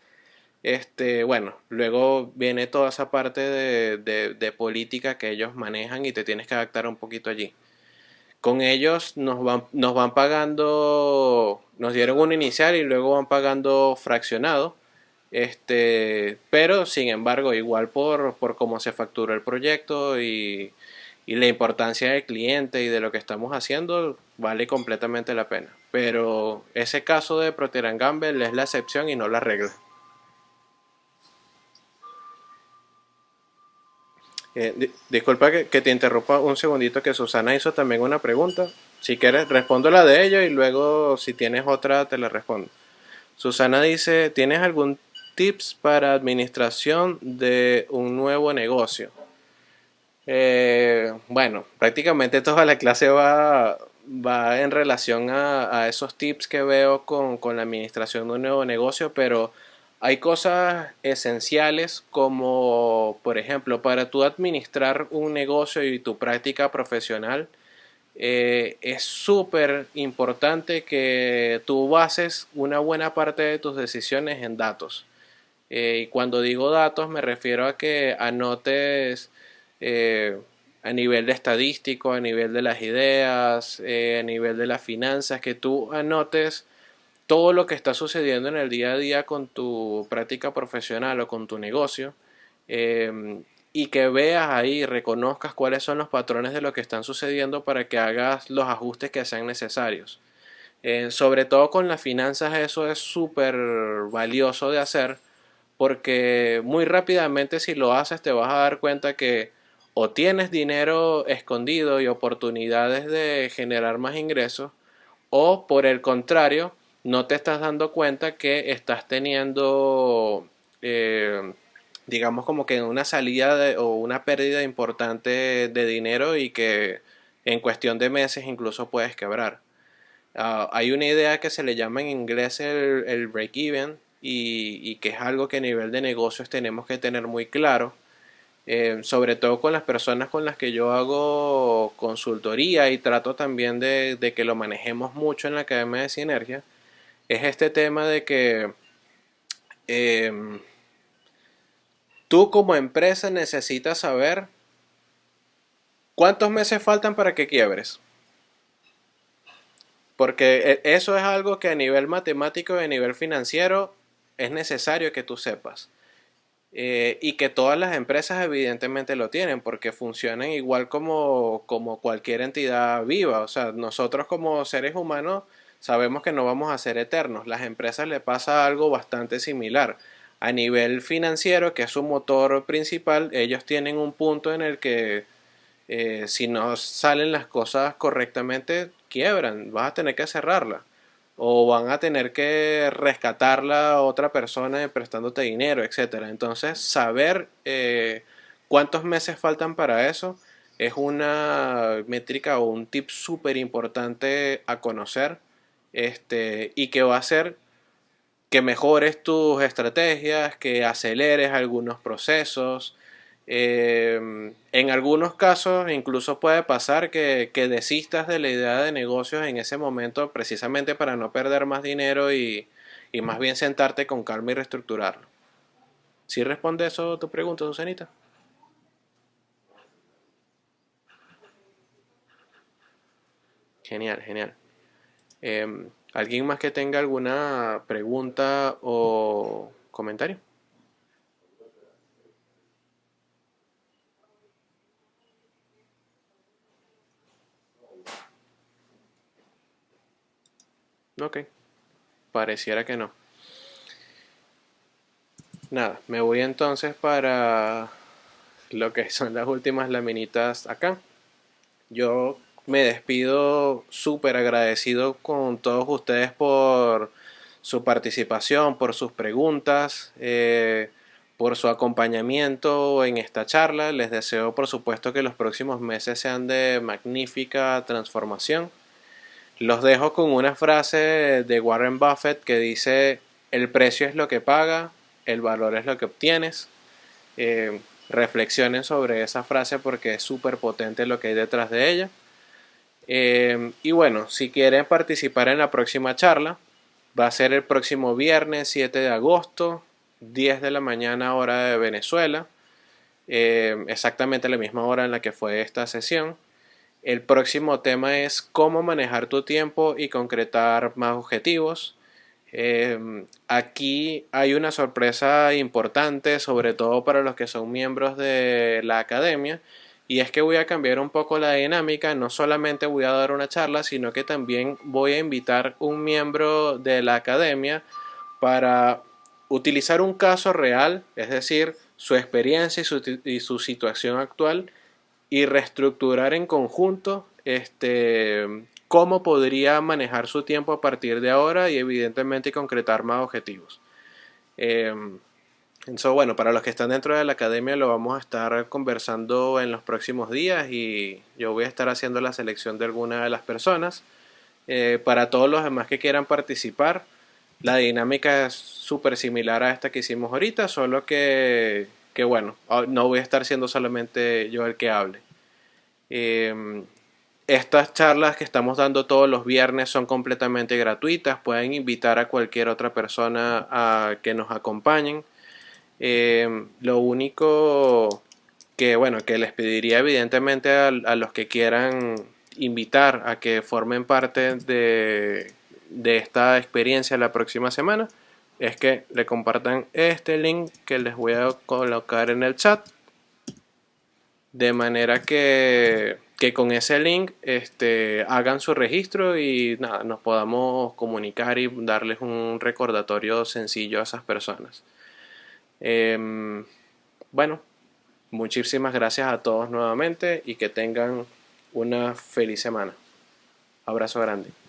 bueno, luego viene toda esa parte de política que ellos manejan y te tienes que adaptar un poquito allí. Con ellos nos van pagando, nos dieron un inicial y luego van pagando fraccionado. Pero sin embargo, igual por cómo se factura el proyecto y la importancia del cliente y de lo que estamos haciendo, vale completamente la pena. Pero ese caso de Procter Gamble es la excepción y no la regla. Disculpa que te interrumpa un segundito, que Susana hizo también una pregunta. Si quieres, respondo la de ella y luego si tienes otra te la respondo. Susana dice, ¿tienes algún tips para administración de un nuevo negocio? Bueno, prácticamente toda la clase va en relación a esos tips que veo con la administración de un nuevo negocio, pero hay cosas esenciales como, por ejemplo, para tú administrar un negocio y tu práctica profesional, es súper importante que tú bases una buena parte de tus decisiones en datos. Y cuando digo datos me refiero a que anotes eh, a nivel de estadístico, a nivel de las ideas, a nivel de las finanzas, que tú anotes todo lo que está sucediendo en el día a día con tu práctica profesional o con tu negocio, eh, y que veas ahí, reconozcas cuáles son los patrones de lo que están sucediendo para que hagas los ajustes que sean necesarios. Sobre todo con las finanzas eso es súper valioso de hacer porque muy rápidamente si lo haces te vas a dar cuenta que o tienes dinero escondido y oportunidades de generar más ingresos, o por el contrario, no te estás dando cuenta que estás teniendo, digamos como que una salida o una pérdida importante de dinero y que en cuestión de meses incluso puedes quebrar. Hay una idea que se le llama en inglés el break-even y que es algo que a nivel de negocios tenemos que tener muy claro, sobre todo con las personas con las que yo hago consultoría y trato también de que lo manejemos mucho en la Academia de Sinergia, es este tema de que eh, tú como empresa necesitas saber cuántos meses faltan para que quiebres. Porque eso es algo que a nivel matemático y a nivel financiero es necesario que tú sepas. Y que todas las empresas evidentemente lo tienen porque funcionan igual como cualquier entidad viva. O sea, nosotros como seres humanos sabemos que no vamos a ser eternos. Las empresas le pasa algo bastante similar. A nivel financiero, que es su motor principal, ellos tienen un punto en el que si no salen las cosas correctamente, quiebran, vas a tener que cerrarla. O van a tener que rescatarla a otra persona prestándote dinero, etcétera. Entonces, saber cuántos meses faltan para eso es una métrica o un tip súper importante a conocer, y que va a hacer que mejores tus estrategias, que aceleres algunos procesos. En algunos casos incluso puede pasar que desistas de la idea de negocios en ese momento precisamente para no perder más dinero y más bien sentarte con calma y reestructurarlo. ¿Sí responde eso a tu pregunta, Susanita? Genial, genial. ¿Alguien más que tenga alguna pregunta o comentario? Ok, pareciera que no. Nada, me voy entonces para lo que son las últimas laminitas acá. Yo me despido súper agradecido con todos ustedes por su participación, por sus preguntas, por su acompañamiento en esta charla. Les deseo, por supuesto, que los próximos meses sean de magnífica transformación. Los dejo con una frase de Warren Buffett que dice, el precio es lo que paga, el valor es lo que obtienes. Eh, reflexionen sobre esa frase porque es súper potente lo que hay detrás de ella. Y bueno, si quieren participar en la próxima charla, va a ser el próximo viernes 7 de agosto, 10 de la mañana hora de Venezuela, exactamente la misma hora en la que fue esta sesión. El próximo tema es cómo manejar tu tiempo y concretar más objetivos. Aquí hay una sorpresa importante, sobre todo para los que son miembros de la academia, y es que voy a cambiar un poco la dinámica. No solamente voy a dar una charla, sino que también voy a invitar un miembro de la academia para utilizar un caso real, es decir, su experiencia y su situación actual, y reestructurar en conjunto cómo podría manejar su tiempo a partir de ahora y evidentemente concretar más objetivos. Eh, bueno, para los que están dentro de la academia lo vamos a estar conversando en los próximos días y yo voy a estar haciendo la selección de algunas de las personas. Para todos los demás que quieran participar, la dinámica es súper similar a esta que hicimos ahorita, solo que bueno, no voy a estar siendo solamente yo el que hable. Eh, Estas charlas que estamos dando todos los viernes son completamente gratuitas. Pueden invitar a cualquier otra persona a que nos acompañen. Lo único que, bueno, que les pediría evidentemente a los que quieran invitar a que formen parte de esta experiencia la próxima semana es que le compartan este link que les voy a colocar en el chat, de manera que con ese link hagan su registro y nada, nos podamos comunicar y darles un recordatorio sencillo a esas personas. Em, bueno, muchísimas gracias a todos nuevamente y que tengan una feliz semana. Abrazo grande.